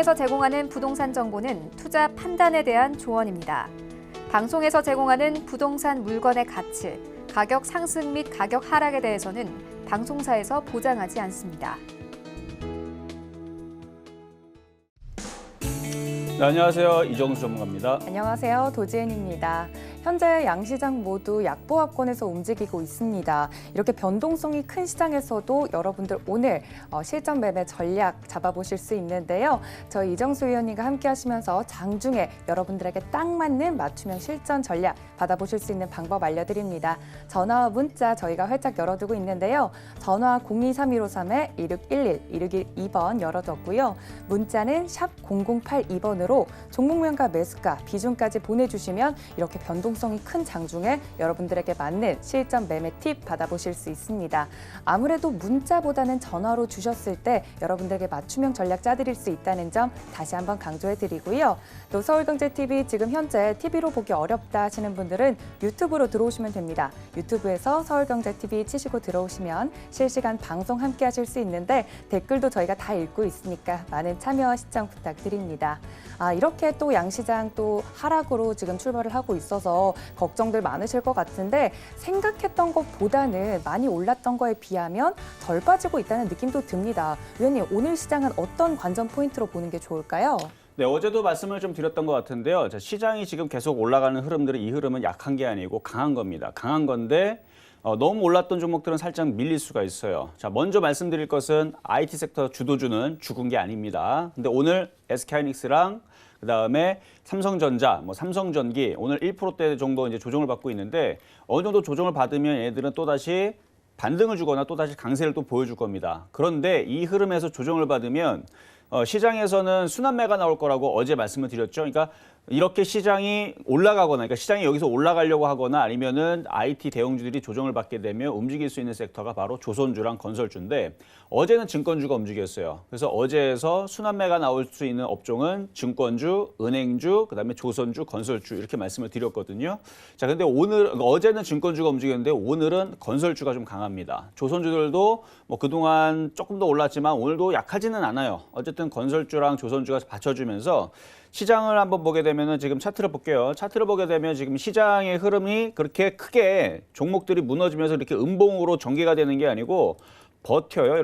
방송에서 제공하는 부동산 정보는 투자 판단에 대한 조언입니다. 방송에서 제공하는 부동산 물건의 가치, 가격 상승 및 가격 하락에 대해서는 방송사에서 보장하지 않습니다. 네, 안녕하세요. 이정수 전문가입니다. 안녕하세요. 도지은입니다. 현재 양시장 모두 약보합권에서 움직이고 있습니다. 이렇게 변동성이 큰 시장에서도 여러분들 오늘 실전 매매 전략 잡아보실 수 있는데요. 저희 이정수 위원님과 함께 하시면서 장중에 여러분들에게 딱 맞는 맞춤형 실전 전략 받아보실 수 있는 방법 알려드립니다. 전화와 문자 저희가 활짝 열어두고 있는데요. 전화 023153-1611, 1612번 열어뒀고요. 문자는 샵 0082번으로 종목명과 매수가, 비중까지 보내주시면 이렇게 변동성이 큰 장중에 여러분들에게 맞는 실전 매매 팁 받아보실 수 있습니다. 아무래도 문자보다는 전화로 주셨을 때 여러분들에게 맞춤형 전략 짜드릴 수 있다는 점 다시 한번 강조해드리고요. 또 서울경제TV 지금 현재 TV로 보기 어렵다 하시는 분들은 유튜브로 들어오시면 됩니다. 유튜브에서 서울경제TV 치시고 들어오시면 실시간 방송 함께 하실 수 있는데 댓글도 저희가 다 읽고 있으니까 많은 참여와 시청 부탁드립니다. 이렇게 또 양시장 또 하락으로 지금 출발을 하고 있어서 걱정들 많으실 것 같은데 생각했던 것보다는 많이 올랐던 거에 비하면 덜 빠지고 있다는 느낌도 듭니다. 위원님, 오늘 시장은 어떤 관전 포인트로 보는 게 좋을까요? 네, 어제도 말씀을 좀 드렸던 것 같은데요. 자, 시장이 지금 계속 올라가는 흐름들은 이 흐름은 약한 게 아니고 강한 겁니다. 강한 건데 너무 올랐던 종목들은 살짝 밀릴 수가 있어요. 자, 먼저 말씀드릴 것은 IT 섹터 주도주는 죽은 게 아닙니다. 근데 오늘 SK하이닉스랑 그다음에 삼성전자, 삼성전기 오늘 1%대 정도 이제 조정을 받고 있는데 어느 정도 조정을 받으면 얘들은 또다시 반등을 주거나 또다시 강세를 또 보여줄 겁니다. 그런데 이 흐름에서 조정을 받으면 시장에서는 순환매가 나올 거라고 어제 말씀을 드렸죠. 그러니까 이렇게 시장이 올라가거나, 그러니까 시장이 여기서 올라가려고 하거나 아니면은 IT 대형주들이 조정을 받게 되면 움직일 수 있는 섹터가 바로 조선주랑 건설주인데 어제는 증권주가 움직였어요. 그래서 어제에서 순환매가 나올 수 있는 업종은 증권주, 은행주, 그다음에 조선주, 건설주 이렇게 말씀을 드렸거든요. 자, 근데 어제는 증권주가 움직였는데 오늘은 건설주가 좀 강합니다. 조선주들도 그동안 조금 더 올랐지만 오늘도 약하지는 않아요. 어쨌든 건설주랑 조선주가 받쳐주면서 시장을 한번 보게 되면은 지금 차트를 볼게요. 차트를 보게 되면 지금 시장의 흐름이 그렇게 크게 종목들이 무너지면서 이렇게 음봉으로 전개가 되는 게 아니고 버텨요.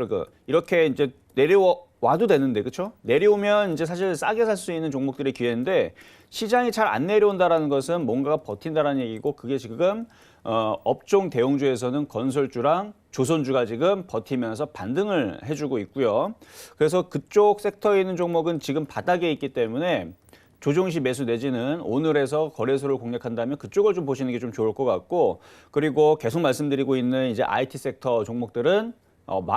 이렇게 이제 내려와도 되는데, 그렇죠? 내려오면 이제 사실 싸게 살 수 있는 종목들의 기회인데 시장이 잘 안 내려온다라는 것은 뭔가가 버틴다라는 얘기고 그게 지금 업종 대형주에서는 건설주랑 조선주가 지금 버티면서 반등을 해주고 있고요. 그래서 그쪽 섹터에 있는 종목은 지금 바닥에 있기 때문에 조정시 매수 내지는 오늘에서 거래소를 공략한다면 그쪽을 좀 보시는 게 좀 좋을 것 같고, 그리고 계속 말씀드리고 있는 이제 IT 섹터 종목들은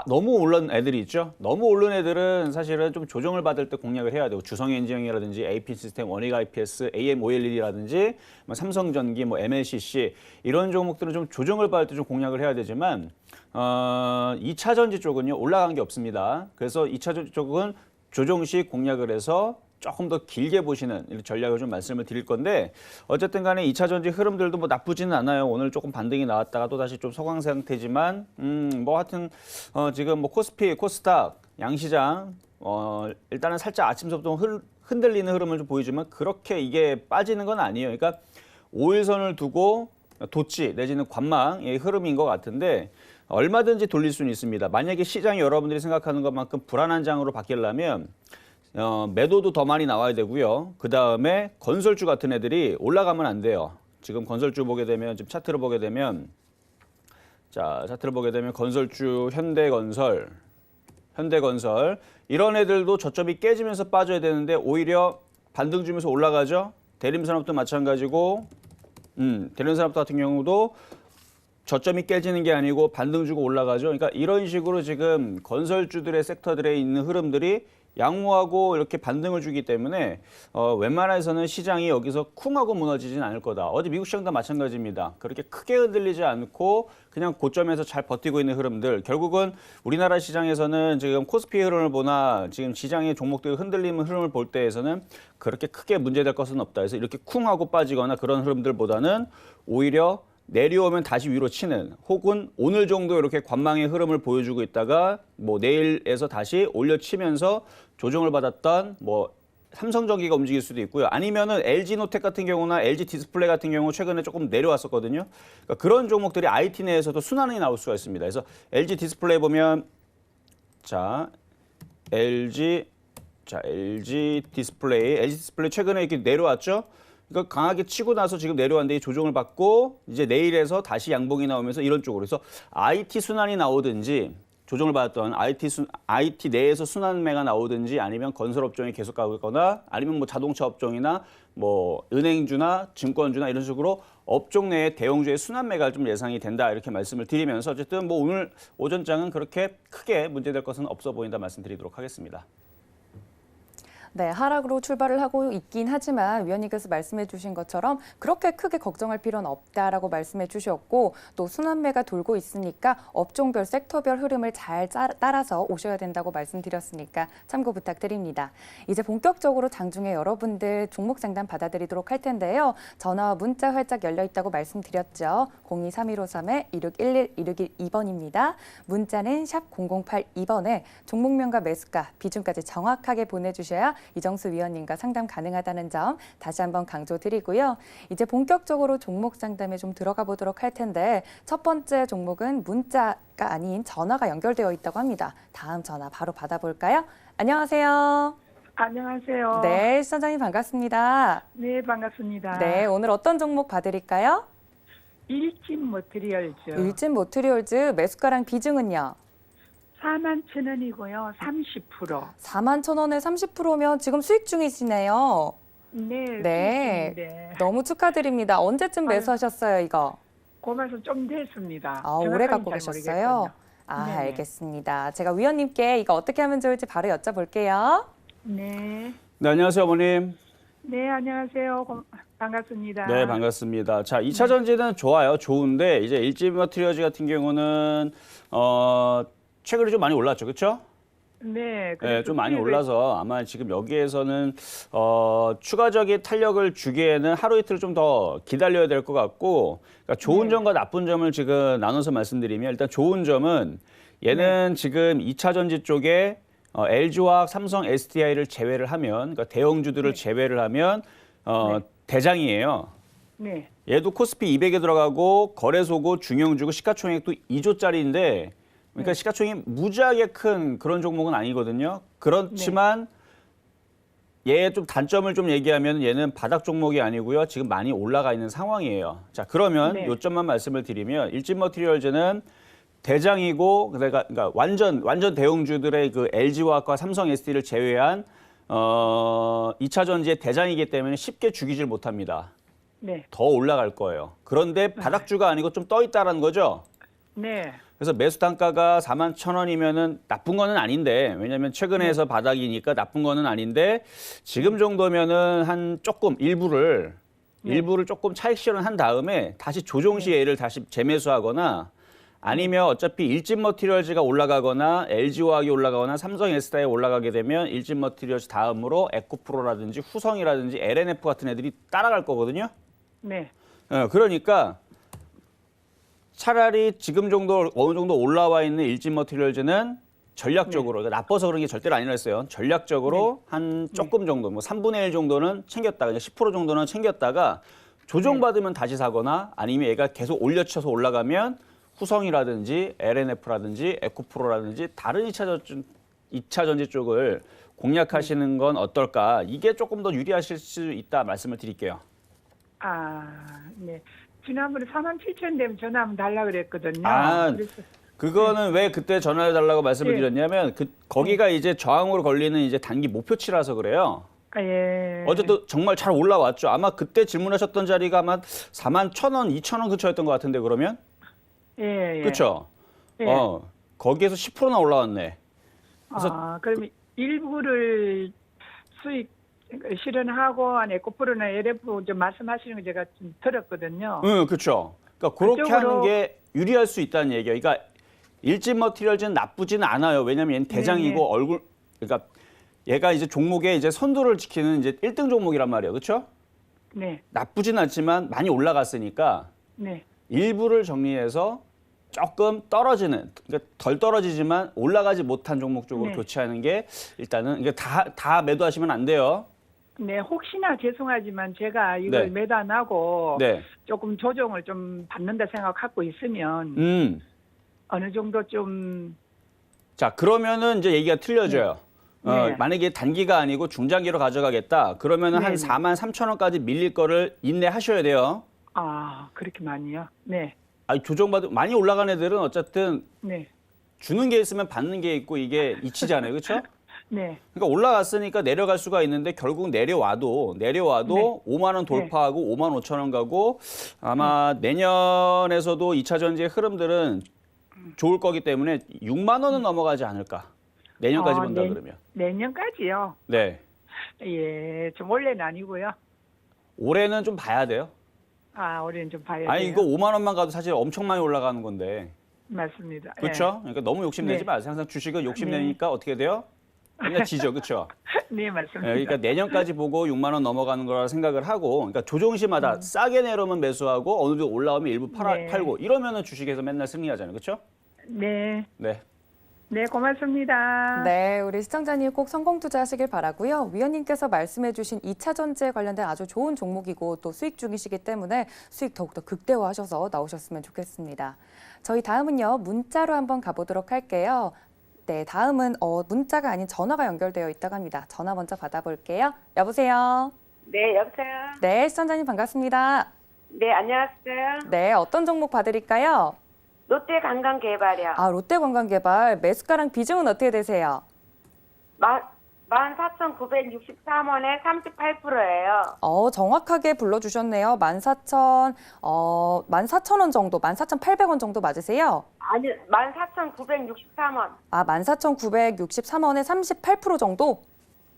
너무 오른 애들이 있죠. 너무 오른 애들은 사실은 좀 조정을 받을 때 공략을 해야 되고 주성엔지니어링이라든지 AP 시스템, 원익IPS, AMOLED라든지 삼성전기, MLCC 이런 종목들은 좀 조정을 받을 때 좀 공략을 해야 되지만 2차 전지 쪽은요 올라간 게 없습니다. 그래서 2차 전지 쪽은 조정 시 공략을 해서 조금 더 길게 보시는 전략을 좀 말씀을 드릴 건데 어쨌든 간에 2차 전지 흐름들도 나쁘지는 않아요. 오늘 조금 반등이 나왔다가 또 다시 좀 소강 상태지만 하여튼 지금 코스피, 코스닥, 양시장 일단은 살짝 아침서부터 흔들리는 흐름을 좀 보이지만 그렇게 이게 빠지는 건 아니에요. 그러니까 5일선을 두고 도치 내지는 관망의 흐름인 것 같은데 얼마든지 돌릴 수는 있습니다. 만약에 시장이 여러분들이 생각하는 것만큼 불안한 장으로 바뀌려면 매도도 더 많이 나와야 되고요. 그 다음에 건설주 같은 애들이 올라가면 안 돼요. 지금 건설주 보게 되면 지금 차트를 보게 되면 건설주 현대건설 이런 애들도 저점이 깨지면서 빠져야 되는데 오히려 반등 주면서 올라가죠. 대림산업도 마찬가지고 대림산업도 같은 경우도 저점이 깨지는 게 아니고 반등 주고 올라가죠. 그러니까 이런 식으로 지금 건설주들의 섹터들에 있는 흐름들이 양호하고 이렇게 반등을 주기 때문에 웬만해서는 시장이 여기서 쿵하고 무너지진 않을 거다. 어제 미국 시장도 마찬가지입니다. 그렇게 크게 흔들리지 않고 그냥 고점에서 잘 버티고 있는 흐름들. 결국은 우리나라 시장에서는 지금 코스피 흐름을 보나 지금 시장의 종목들 흔들리는 흐름을 볼 때에서는 그렇게 크게 문제될 것은 없다. 그래서 이렇게 쿵하고 빠지거나 그런 흐름들보다는 오히려 내려오면 다시 위로 치는 혹은 오늘 정도 이렇게 관망의 흐름을 보여주고 있다가 뭐 내일에서 다시 올려치면서 조정을 받았던 뭐 삼성전기가 움직일 수도 있고요. 아니면은 LG노텍 같은 경우나 LG 디스플레이 같은 경우 최근에 조금 내려왔었거든요. 그러니까 그런 종목들이 IT 내에서도 순환이 나올 수가 있습니다. 그래서 LG 디스플레이 보면 자, LG 디스플레이 최근에 이렇게 내려왔죠. 그러니까 강하게 치고 나서 지금 내려왔는데 조정을 받고 이제 내일에서 다시 양봉이 나오면서 이런 쪽으로 그래서 IT 순환이 나오든지 조정을 받았던 IT 내에서 순환매가 나오든지 아니면 건설업종이 계속 가거나 아니면 뭐 자동차 업종이나 뭐 은행주나 증권주나 이런 식으로 업종 내의 대형주의 순환매가 좀 예상이 된다 이렇게 말씀을 드리면서 어쨌든 뭐 오늘 오전장은 그렇게 크게 문제될 것은 없어 보인다 말씀드리도록 하겠습니다. 네, 하락으로 출발을 하고 있긴 하지만 위원님께서 말씀해 주신 것처럼 그렇게 크게 걱정할 필요는 없다라고 말씀해 주셨고 또 순환매가 돌고 있으니까 업종별, 섹터별 흐름을 잘 따라서 오셔야 된다고 말씀드렸으니까 참고 부탁드립니다. 이제 본격적으로 장중에 여러분들 종목 상담 받아드리도록 할 텐데요. 전화와 문자 활짝 열려 있다고 말씀드렸죠. 023153-2611-2612번입니다. 문자는 샵 0082번에 종목명과 매수가, 비중까지 정확하게 보내주셔야 이정수 위원님과 상담 가능하다는 점 다시 한번 강조드리고요. 이제 본격적으로 종목 상담에 좀 들어가 보도록 할 텐데 첫 번째 종목은 문자가 아닌 전화가 연결되어 있다고 합니다. 다음 전화 바로 받아볼까요? 안녕하세요. 안녕하세요. 네, 시청자님 반갑습니다. 네, 반갑습니다. 네, 오늘 어떤 종목 봐드릴까요? 일진 머티리얼즈. 일진 모트리올즈 매수가랑 비중은요? 41,000원이고요. 30%. 41,000원에 30%면 지금 수익 중이시네요. 네. 네, 네. 너무 축하드립니다. 언제쯤 매수하셨어요, 이거? 고마서 좀 됐습니다. 아, 오래 갖고 정확하게 잘 계셨어요? 모르겠거든요. 아, 네네. 알겠습니다. 제가 위원님께 이거 어떻게 하면 좋을지 바로 여쭤볼게요. 네. 네, 안녕하세요, 어머님. 네, 안녕하세요. 반갑습니다. 네, 반갑습니다. 자, 2차 전지는 좋아요. 좋은데 이제 일지머티리얼즈 같은 경우는 최근에 좀 많이 올랐죠. 그렇죠? 네. 네, 좀 많이 올라서 아마 지금 여기에서는 추가적인 탄력을 주기에는 하루 이틀 좀 더 기다려야 될 것 같고 그러니까 좋은 점과 나쁜 점을 지금 나눠서 말씀드리면 일단 좋은 점은 얘는 지금 2차 전지 쪽에 LG화학, 삼성, SDI를 제외를 하면 그러니까 대형주들을 제외를 하면 대장이에요. 네. 얘도 코스피 200에 들어가고 거래소고 중형주고 시가총액도 2조짜리인데 그러니까 시가총액이 무지하게 큰 그런 종목은 아니거든요. 그렇지만 얘의 좀 단점을 좀 얘기하면 얘는 바닥 종목이 아니고요. 지금 많이 올라가 있는 상황이에요. 자, 그러면 네. 요점만 말씀을 드리면 일진머티리얼즈는 대장이고 그러니까 완전 대형주들의 그 LG화학과 삼성 SD를 제외한 2차 전지의 대장이기 때문에 쉽게 죽이질 못합니다. 네. 더 올라갈 거예요. 그런데 바닥주가 아니고 좀 떠 있다라는 거죠. 네. 그래서 매수 단가가 41,000원이면은 나쁜 거는 아닌데 왜냐하면 최근에 해서 바닥이니까 나쁜 거는 아닌데 지금 정도면은 한 조금 일부를 조금 차익 실현한 다음에 다시 조정 시 얘를 다시 재매수하거나 아니면 어차피 일진머티리얼즈가 올라가거나 LG화학이 올라가거나 삼성 SDI가 올라가게 되면 일진머티리얼즈 다음으로 에코프로라든지 후성이라든지 LNF 같은 애들이 따라갈 거거든요. 네. 그러니까 차라리 지금 정도 어느 정도 올라와 있는 일진머티리얼즈는 전략적으로 그러니까 나빠서 그런 게 절대로 아니라 했어요. 전략적으로 한 조금 정도 뭐 3분의 1 정도는 챙겼다가 그냥 10% 정도는 챙겼다가 조정받으면 다시 사거나 아니면 얘가 계속 올려쳐서 올라가면 후성이라든지 LNF라든지 에코프로라든지 다른 2차 전지 쪽을 공략하시는 건 어떨까? 이게 조금 더 유리하실 수 있다 말씀을 드릴게요. 아, 네. 지난번에 47,000원 되면 전화 한번 달라 그랬거든요. 그래서 그거는 왜 그때 전화해 달라고 말씀을 드렸냐면 거기가 이제 저항으로 걸리는 이제 단기 목표치라서 그래요. 예. 어쨌든 정말 잘 올라왔죠. 아마 그때 질문하셨던 자리가 아마 41,000원, 2,000원 근처였던 것 같은데 그러면? 예. 그렇죠? 예. 거기에서 10%나 올라왔네. 그래서 그러면 일부를 수익 실현하고 에코프로나 LF 좀 말씀하시는 거 제가 좀 들었거든요. 응, 그렇죠. 그러니까 그렇게 그쪽으로- 하는 게 유리할 수 있다는 얘기예요. 그러니까 일진머티리얼즈는 나쁘지는 않아요. 왜냐하면 얘는 대장이고 그러니까 얘가 이제 종목에 이제 선두를 지키는 이제 1등 종목이란 말이에요. 그렇죠? 네. 나쁘진 않지만 많이 올라갔으니까 네. 일부를 정리해서 조금 떨어지는, 그러니까 덜 떨어지지만 올라가지 못한 종목 쪽으로 네. 교체하는 게 일단은 이게 다 매도하시면 안 돼요. 네, 혹시나 죄송하지만 제가 이걸 네. 매도 안 하고 네. 조금 조정을 좀 받는다 생각 갖고 있으면 어느 정도 좀 자, 그러면은 이제 얘기가 틀려져요. 네. 만약에 단기가 아니고 중장기로 가져가겠다. 그러면은 한 네, 43,000원까지 밀릴 거를 인내하셔야 돼요. 그렇게 많이요? 네, 아니, 조정받은 많이 올라간 애들은 어쨌든 네, 주는 게 있으면 받는 게 있고 이게 이치잖아요. 그렇죠? 네, 그러니까 올라갔으니까 내려갈 수가 있는데 결국 내려와도 네. 5만 원 돌파하고 5만 5천 원 가고 아마 내년에서도 2차 전지의 흐름들은 좋을 거기 때문에 6만 원은 넘어가지 않을까. 내년까지 본다 그러면. 내년까지요? 네. 예, 좀 올해는 아니고요. 올해는 좀 봐야 돼요. 올해는 좀 봐야 아니 돼요. 이거 5만 원만 가도 사실 엄청 많이 올라가는 건데. 맞습니다. 그렇죠? 그러니까 너무 욕심내지 네. 마세요. 항상 주식은 욕심내니까 어떻게 돼요? 맨날 지죠. 그렇죠? 예. 네, 맞습니다. 그러니까 내년까지 보고 6만 원 넘어가는 거라 생각을 하고, 그러니까 조정시마다 싸게 내려오면 매수하고 어느 정도 올라오면 일부 네. 팔고 이러면은 주식에서 맨날 승리하잖아요. 그렇죠? 네, 네. 네, 고맙습니다. 네, 우리 시청자님 꼭 성공 투자하시길 바라고요. 위원님께서 말씀해주신 2차 전지에 관련된 아주 좋은 종목이고 또 수익 중이시기 때문에 수익 더욱더 극대화하셔서 나오셨으면 좋겠습니다. 저희 다음은요, 문자로 한번 가보도록 할게요. 네, 다음은 문자가 아닌 전화가 연결되어 있다고 합니다. 전화 먼저 받아볼게요. 여보세요. 네, 여보세요. 네, 시청자님 반갑습니다. 네, 안녕하세요. 네, 어떤 종목 봐드릴까요? 롯데 관광개발이요. 롯데관광개발 매수가랑 비중은 어떻게 되세요? 14,963원에 38%예요. 정확하게 불러주셨네요. 14,000원 정도, 14,800원 정도 맞으세요? 아니, 14,963원. 14,963원에 38% 정도?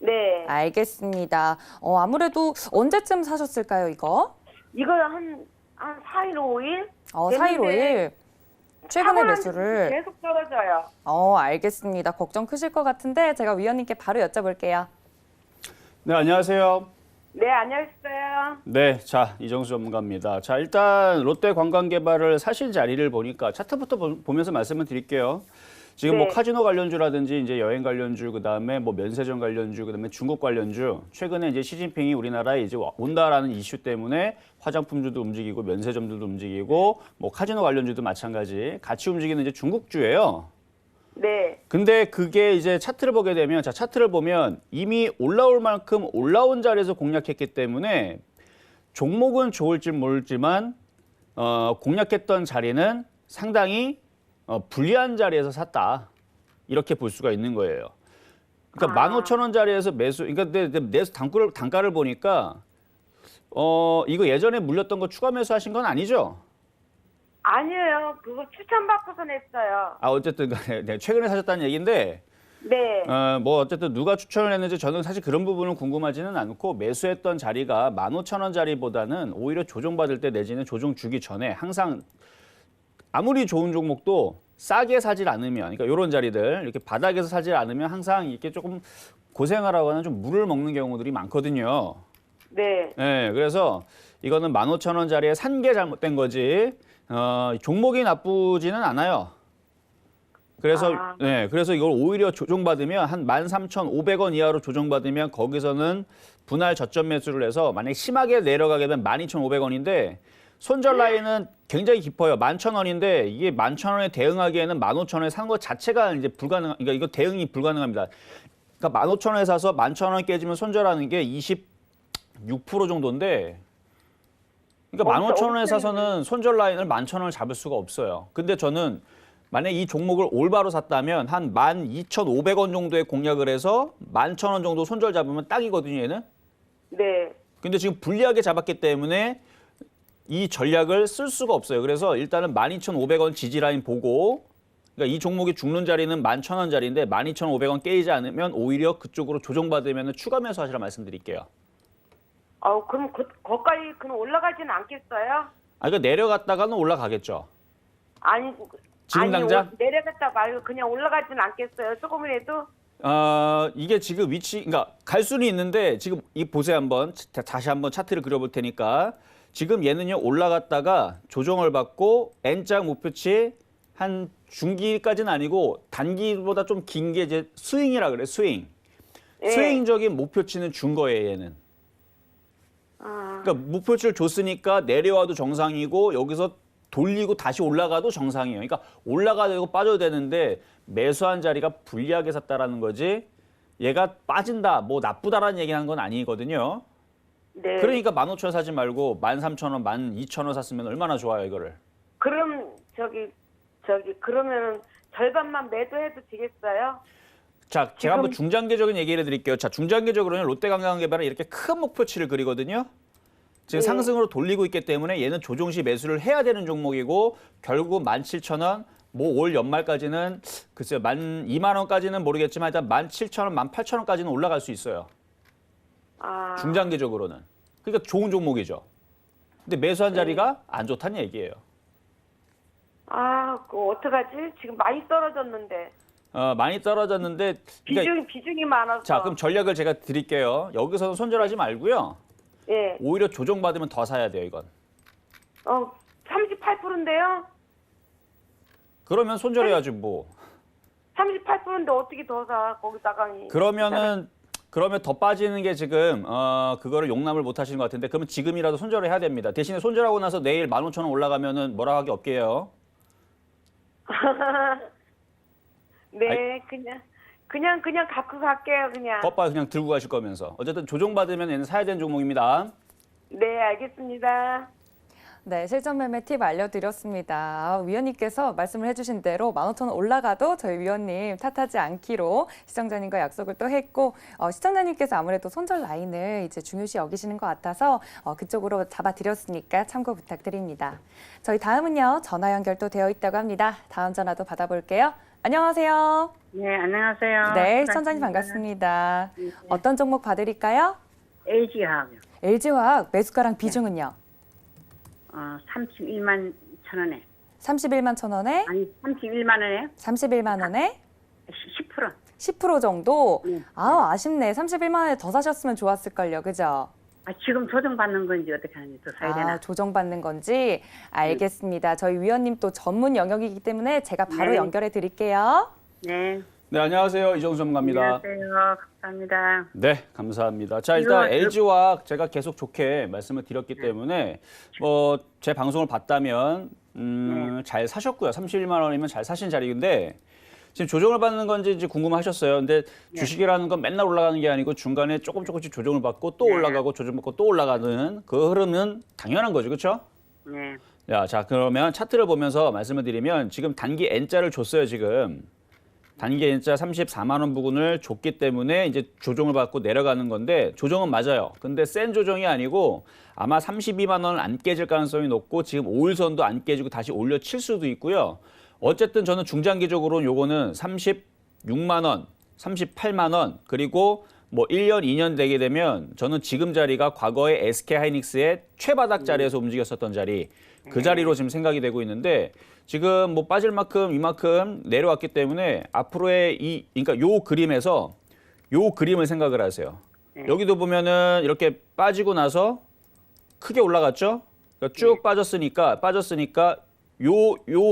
네. 알겠습니다. 아무래도 언제쯤 사셨을까요, 이거? 이거 한 4일, 5일? 4일, 5일. 최근에 매수를. 계속 떨어져요. 알겠습니다. 걱정 크실 것 같은데 제가 위원님께 바로 여쭤볼게요. 네, 안녕하세요. 네, 안녕하세요. 네, 자, 이정수 전문가입니다. 자, 일단 롯데관광개발을 사실 자리를 보니까 차트부터 보면서 말씀을 드릴게요. 지금 뭐 네. 카지노 관련주라든지 이제 여행 관련주, 그다음에 뭐 면세점 관련주, 그다음에 중국 관련주. 최근에 이제 시진핑이 우리나라에 이제 온다라는 이슈 때문에 화장품주도 움직이고 면세점들도 움직이고 뭐 카지노 관련주도 마찬가지 같이 움직이는 이제 중국주예요. 네. 근데 그게 이제 차트를 보게 되면, 자, 차트를 보면 이미 올라올 만큼 올라온 자리에서 공략했기 때문에 종목은 좋을지 모르지만 공략했던 자리는 상당히 불리한 자리에서 샀다. 이렇게 볼 수가 있는 거예요. 그러니까 15,000원 자리에서 매수, 그러니까 매수 단가를 보니까 이거 예전에 물렸던 거 추가 매수하신 건 아니죠? 아니에요. 그거 추천받고서 냈어요. 어쨌든 간에 네, 최근에 사셨다는 얘기인데 네. 뭐 어쨌든 누가 추천을 했는지 저는 사실 그런 부분은 궁금하지는 않고 매수했던 자리가 15,000원 자리보다는 오히려 조정받을 때 내지는 조정 주기 전에 항상 아무리 좋은 종목도 싸게 사질 않으면, 그러니까 이런 자리들 이렇게 바닥에서 사질 않으면 항상 이렇게 조금 고생하라고 하는 좀 물을 먹는 경우들이 많거든요. 네. 네, 그래서 이거는 15,000원 자리에 산 게 잘못된 거지 종목이 나쁘지는 않아요. 그래서 네, 그래서 이걸 오히려 조정받으면 한 13,500원 이하로 조정받으면 거기서는 분할 저점 매수를 해서 만약 심하게 내려가게 되면 12,500원인데 손절 라인은 굉장히 깊어요. 11,000원인데 이게 11,000원에 대응하기에는 15,000원에 산 것 자체가 이제 그러니까 이거 대응이 불가능합니다. 그러니까 15,000원에 사서 11,000원 깨지면 손절하는 게 26% 정도인데, 그러니까 15,000원에 사서는 손절 라인을 11,000원을 잡을 수가 없어요. 근데 저는 만약 이 종목을 올바로 샀다면 한 12,500원 정도에 공략을 해서 11,000원 정도 손절 잡으면 딱이거든요, 얘는. 네. 근데 지금 불리하게 잡았기 때문에 이 전략을 쓸 수가 없어요. 그래서 일단은 12,500원 지지 라인 보고, 그러니까 이 종목이 죽는 자리는 11,000원 자리인데 12,500원 깨지지 않으면 오히려 그쪽으로 조정받으면 추가 매수하시라 말씀드릴게요. 그럼 거기까지 그럼 올라가지는 않겠어요? 그러니까 내려갔다가는 올라가겠죠. 아니, 지금 당장? 내려갔다 말고 그냥 올라가지는 않겠어요? 조금이라도? 이게 지금 위치, 그러니까 갈 수는 있는데 지금 이 보세요 한번 다시 한번 차트를 그려볼 테니까 지금 얘는요 올라갔다가 조정을 받고 N자 목표치 한 중기까지는 아니고 단기보다 좀 긴 게 이제 스윙이라 그래 스윙. 예. 스윙적인 목표치는 준 거예요 얘는. 아, 그러니까 목표치를 줬으니까 내려와도 정상이고 여기서 돌리고 다시 올라가도 정상이에요. 그러니까 올라가야 되고 빠져도 되는데 매수한 자리가 불리하게 샀다라는 거지. 얘가 빠진다, 뭐 나쁘다라는 얘기하는 건 아니거든요. 네. 그러니까 15,000원 사지 말고 13,000원, 12,000원 샀으면 얼마나 좋아요 이거를. 그럼 그러면은 절반만 매도해도 되겠어요? 자, 제가 한번 중장기적인 얘기를 해드릴게요. 자, 중장기적으로는 롯데관광개발은 이렇게 큰 목표치를 그리거든요. 지금 네. 상승으로 돌리고 있기 때문에 얘는 조정시 매수를 해야 되는 종목이고 결국 17,000원, 뭐 올 연말까지는 글쎄요, 2만 원까지는 모르겠지만 일단 17,000원, 18,000원까지는 올라갈 수 있어요. 아, 중장기적으로는. 그러니까 좋은 종목이죠. 근데 매수한 자리가 안 좋다는 얘기예요. 아, 그거 어떡하지? 지금 많이 떨어졌는데. 많이 떨어졌는데 그러니까 비중이 많아서. 자, 그럼 전략을 제가 드릴게요. 여기서는 손절하지 말고요. 예. 오히려 조정받으면 더 사야 돼요, 이건. 38%인데요? 그러면 손절해야지 뭐. 38%인데 어떻게 더 사? 거기다가. 그러면 더 빠지는 게 지금 그거를 용납을 못 하시는 것 같은데 그러면 지금이라도 손절을 해야 됩니다. 대신에 손절하고 나서 내일 15,000원 올라가면은 뭐라 하기 없게요. 네, 그냥 갖고 갈게요, 그냥. 겉바 그냥 들고 가실 거면서. 어쨌든 조정받으면 얘는 사야 되는 종목입니다. 네, 알겠습니다. 네, 실전 매매 팁 알려드렸습니다. 위원님께서 말씀을 해주신 대로 15,000원 올라가도 저희 위원님 탓하지 않기로 시청자님과 약속을 또 했고 시청자님께서 아무래도 손절 라인을 이제 중요시 여기시는 것 같아서 그쪽으로 잡아드렸으니까 참고 부탁드립니다. 저희 다음은요, 전화 연결도 되어 있다고 합니다. 다음 전화도 받아볼게요. 안녕하세요. 네, 안녕하세요. 네, 시청자님 반갑습니다. 어떤 종목 봐드릴까요? LG화학이요. LG화학 매수가랑 비중은요? 31만 천 원에. 31만 1,000원에 아니, 31만 원에 31만 원에 10%. 10% 정도? 네. 아쉽네. 31만 원에 더 사셨으면 좋았을걸요. 그죠? 지금 조정받는 건지 어떻게 하는지 더 사야 되나? 조정받는 건지 알겠습니다. 저희 위원님 또 전문 영역이기 때문에 제가 바로 네. 연결해 드릴게요. 네. 네, 안녕하세요. 이정수 전문가입니다. 안녕하세요. 감사합니다. 네, 감사합니다. 자, 일단 이거- LG화학 제가 계속 좋게 말씀을 드렸기 때문에 뭐 제 방송을 봤다면 잘 사셨고요. 31만 원이면 잘 사신 자리인데 지금 조정을 받는 건지 이제 궁금하셨어요. 근데 주식이라는 건 맨날 올라가는 게 아니고 중간에 조금씩 조정을 받고 또 올라가고 조정받고 또 올라가는 그 흐름은 당연한 거죠. 그렇죠? 네. 자, 그러면 차트를 보면서 말씀을 드리면 지금 단기 N자를 줬어요, 지금. 단기 N자 34만 원 부근을 줬기 때문에 이제 조정을 받고 내려가는 건데 조정은 맞아요. 근데 센 조정이 아니고 아마 32만 원을 안 깨질 가능성이 높고 지금 5일선도 안 깨지고 다시 올려칠 수도 있고요. 어쨌든 저는 중장기적으로는 요거는 36만 원, 38만 원 그리고 뭐 1년, 2년 되게 되면 저는 지금 자리가 과거에 SK하이닉스의 최바닥 자리에서 움직였었던 자리 그 자리로 지금 생각이 되고 있는데 지금 뭐 빠질 만큼 이만큼 내려왔기 때문에 앞으로의 그러니까 요 그림에서 요 그림을 생각을 하세요. 여기도 보면은 이렇게 빠지고 나서 크게 올라갔죠? 그러니까 쭉 빠졌으니까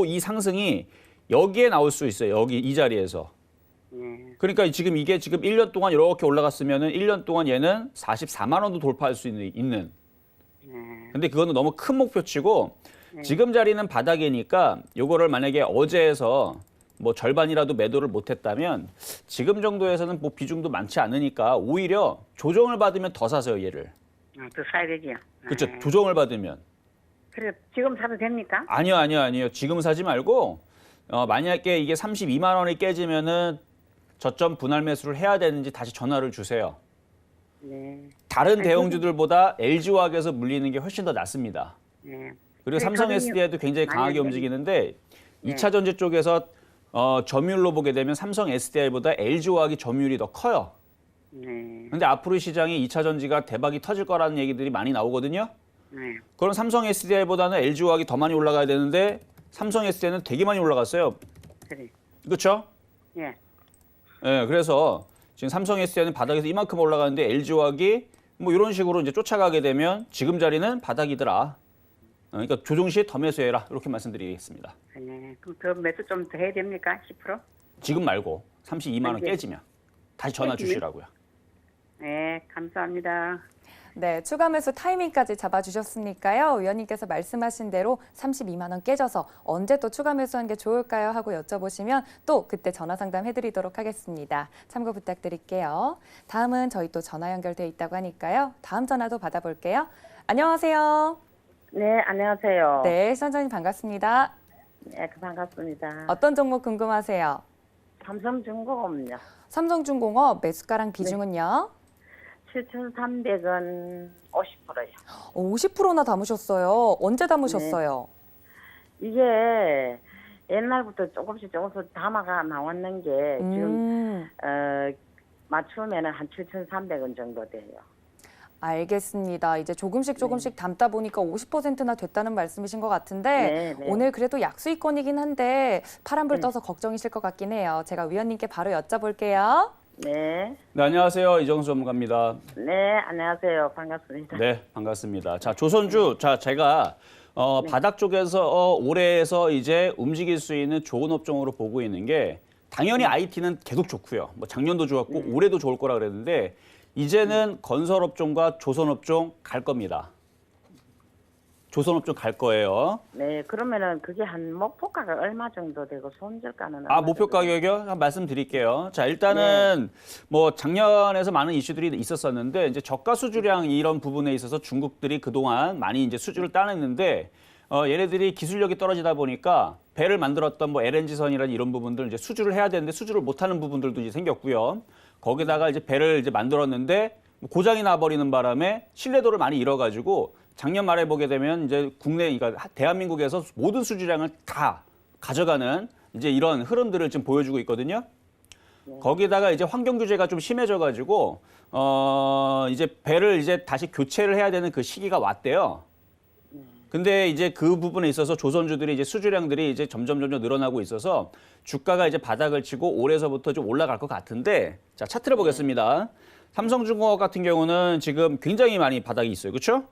이 상승이 여기에 나올 수 있어요. 여기 이 자리에서. 그러니까 지금 이게 지금 1년 동안 이렇게 올라갔으면은 1년 동안 얘는 44만 원도 돌파할 수 있는. 근데 그거는 너무 큰 목표치고 지금 자리는 바닥이니까 요거를 만약에 어제에서 뭐 절반이라도 매도를 못했다면 지금 정도에서는 뭐 비중도 많지 않으니까 오히려 조정을 받으면 더 사세요 얘를. 더 사야 되지요. 그렇죠. 조정을 받으면. 그래, 지금 사도 됩니까? 아니요. 지금 사지 말고 만약에 이게 32만 원이 깨지면은 저점 분할 매수를 해야 되는지 다시 전화를 주세요. 네. 다른 대형주들보다 LG화학에서 물리는 게 훨씬 더 낫습니다. 네. 그리고 삼성 SDI도 굉장히 강하게 많이 움직이는데 2차 전지 쪽에서 점유율로 보게 되면 삼성 SDI보다 LG화학이 점유율이 더 커요. 네. 근데 앞으로 시장이 2차 전지가 대박이 터질 거라는 얘기들이 많이 나오거든요. 네. 그럼 삼성 SDI보다는 LG화학이 더 많이 올라가야 되는데 삼성 SDI는 되게 많이 올라갔어요. 그래. 그렇죠? 예. 예, 그래서 지금 삼성 SDI는 바닥에서 이만큼 올라가는데 LG화학이 뭐 이런 식으로 이제 쫓아가게 되면 지금 자리는 바닥이더라. 그러니까 조정 시에 더 매수해라. 이렇게 말씀드리겠습니다. 네. 그럼 더 매수 좀 더 해야 됩니까? 10%? 지금 말고 32만 원 네. 깨지면 다시 전화 깨지면? 주시라고요. 네, 감사합니다. 네, 추가 매수 타이밍까지 잡아주셨으니까요. 위원님께서 말씀하신 대로 32만 원 깨져서 언제 또 추가 매수하는 게 좋을까요? 하고 여쭤보시면 또 그때 전화 상담 해드리도록 하겠습니다. 참고 부탁드릴게요. 다음은 저희 또 전화 연결돼 있다고 하니까요. 다음 전화도 받아볼게요. 안녕하세요. 네, 안녕하세요. 네, 시청자님 반갑습니다. 네, 반갑습니다. 어떤 종목 궁금하세요? 삼성중공업요. 삼성중공업 매수가랑 비중은요? 7,300원 50%요. 50%나 담으셨어요. 언제 담으셨어요? 이게 옛날부터 조금씩 담아가 나왔는 게 지금 맞추면은 한 7,300원 정도 돼요. 알겠습니다. 이제 조금씩 담다 보니까 50%나 됐다는 말씀이신 것 같은데 네, 네. 오늘 그래도 약수익권이긴 한데 파란불 떠서 걱정이실 것 같긴 해요. 제가 위원님께 바로 여쭤볼게요. 네. 네, 안녕하세요. 이정수 전문가입니다. 네, 안녕하세요. 반갑습니다. 네, 반갑습니다. 자, 조선주. 자, 제가 바닥 쪽에서 올해에서 이제 움직일 수 있는 좋은 업종으로 보고 있는 게 당연히 IT는 계속 좋고요. 뭐 작년도 좋았고 올해도 좋을 거라 그랬는데 이제는 건설업종과 조선업종 갈 겁니다. 조선업종 갈 거예요. 네, 그러면은 그게 한 목표가가 얼마 정도 되고 손절가는 아, 얼마 목표 정도 가격이요? 한번 말씀드릴게요. 자, 일단은 뭐 작년에서 많은 이슈들이 있었었는데 이제 저가 수주량 이런 부분에 있어서 중국들이 그동안 많이 이제 수주를 따냈는데 얘네들이 기술력이 떨어지다 보니까 배를 만들었던 뭐 LNG선이라는 이런 부분들 이제 수주를 해야 되는데 수주를 못하는 부분들도 이제 생겼고요. 거기다가 이제 배를 이제 만들었는데 고장이 나버리는 바람에 신뢰도를 많이 잃어가지고 작년 말에 보게 되면 이제 그러니까 대한민국에서 모든 수주량을 다 가져가는 이제 이런 흐름들을 지금 보여주고 있거든요. 거기다가 이제 환경 규제가 좀 심해져가지고 이제 배를 이제 다시 교체를 해야 되는 그 시기가 왔대요. 근데 이제 그 부분에 있어서 조선주들이 이제 수주량들이 이제 점점 늘어나고 있어서 주가가 이제 바닥을 치고 올해서부터 좀 올라갈 것 같은데 자, 차트를 보겠습니다. 삼성중공업 같은 경우는 지금 굉장히 많이 바닥이 있어요. 그렇죠?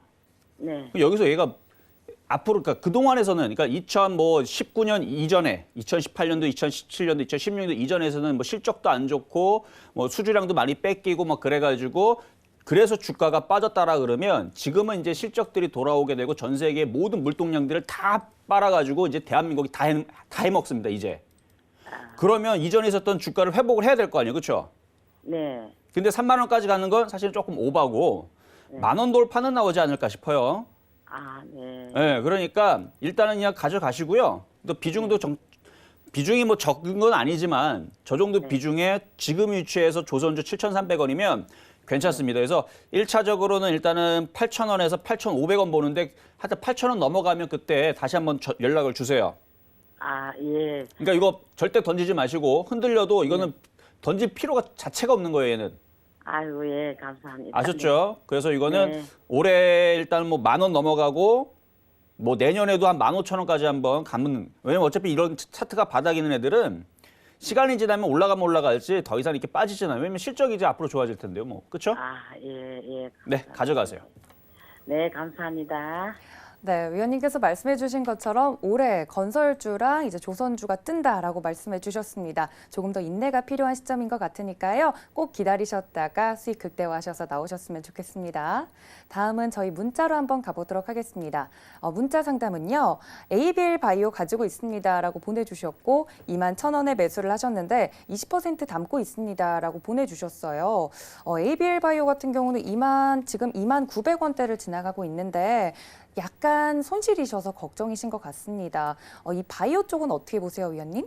네. 여기서 얘가 앞으로 그러니까 그동안에서는 그러니까 2019년 이전에 2018년도, 2017년도, 2016년도 이전에서는 뭐 실적도 안 좋고 뭐 수주량도 많이 뺏기고 막 그래가지고 그래서 주가가 빠졌다라 그러면 지금은 이제 실적들이 돌아오게 되고 전 세계 모든 물동량들을 다 빨아가지고 이제 대한민국이 다 해먹습니다 이제. 그러면 이전에 있었던 주가를 회복을 해야 될 거 아니에요, 그렇죠? 네. 근데 3만 원까지 가는 건 사실 조금 오바고 10,000원 돌파는 나오지 않을까 싶어요. 아, 네. 네, 그러니까 일단은 그냥 가져가시고요. 또 비중도 비중이 뭐 적은 건 아니지만 저 정도 비중에 지금 위치에서 조선주 7,300원이면 괜찮습니다. 그래서 1차적으로는 일단은 8,000원에서 8,500원 보는데 하여튼 8,000원 넘어가면 그때 다시 한번 연락을 주세요. 아, 예. 그러니까 이거 절대 던지지 마시고 흔들려도 이거는 던질 필요가 자체가 없는 거예요, 얘는. 아이고, 예, 감사합니다. 아셨죠? 그래서 이거는 네. 올해 일단 뭐 10,000원 넘어가고 뭐 내년에도 한 15,000원까지 한번 가면 왜냐면 어차피 이런 차트가 바닥 있는 애들은 시간이 지나면 올라가면 올라갈지 더 이상 이렇게 빠지잖아요. 왜냐면 실적이 이제 앞으로 좋아질 텐데요. 뭐. 그렇죠? 아, 예, 예. 네, 가져가세요. 네, 감사합니다. 네, 위원님께서 말씀해 주신 것처럼 올해 건설주랑 이제 조선주가 뜬다라고 말씀해 주셨습니다. 조금 더 인내가 필요한 시점인 것 같으니까요. 꼭 기다리셨다가 수익 극대화하셔서 나오셨으면 좋겠습니다. 다음은 저희 문자로 한번 가보도록 하겠습니다. 문자 상담은요. ABL 바이오 가지고 있습니다라고 보내주셨고 21,000원에 매수를 하셨는데 20% 담고 있습니다라고 보내주셨어요. ABL 바이오 같은 경우는 지금 29,000원대를 지나가고 있는데 약간 손실이셔서 걱정이신 것 같습니다. 이 바이오 쪽은 어떻게 보세요, 위원님?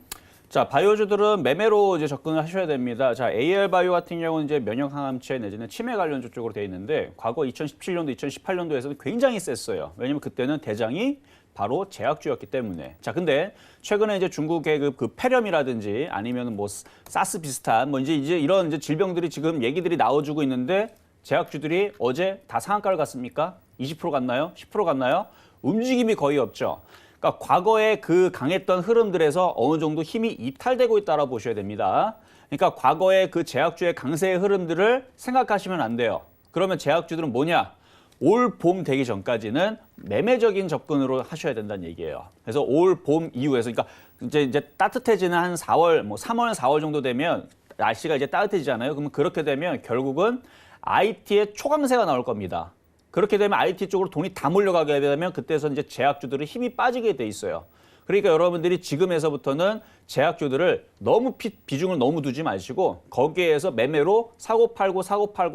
자, 바이오주들은 매매로 이제 접근을 하셔야 됩니다. 자, AL 바이오 같은 경우는 이제 면역 항암체 내지는 치매 관련주 쪽으로 되어 있는데 과거 2017년도, 2018년도에서는 굉장히 셌어요. 왜냐면 그때는 대장이 바로 제약주였기 때문에. 자, 근데 최근에 이제 중국의 그 폐렴이라든지 아니면 뭐 사스 비슷한 뭐 이제 이런 이제 질병들이 지금 얘기들이 나와주고 있는데 제약주들이 어제 다 상한가를 갔습니까? 20% 갔나요? 10% 갔나요? 움직임이 거의 없죠. 그러니까 과거에 그 강했던 흐름들에서 어느 정도 힘이 이탈되고 있다고 보셔야 됩니다. 그러니까 과거의 그 제약주의 강세의 흐름들을 생각하시면 안 돼요. 그러면 제약주들은 뭐냐? 올 봄 되기 전까지는 매매적인 접근으로 하셔야 된다는 얘기예요. 그래서 올 봄 이후에서, 그러니까 이제 따뜻해지는 한 4월, 뭐 3월, 4월 정도 되면 날씨가 이제 따뜻해지잖아요. 그러면 그렇게 되면 결국은 IT의 초강세가 나올 겁니다. 그렇게 되면 IT 쪽으로 돈이 다 몰려가게 되면 그때서 이제 제약주들은 힘이 빠지게 돼 있어요. 그러니까 여러분들이 지금에서부터는 제약주들을 너무 비중을 너무 두지 마시고 거기에서 매매로 사고 팔고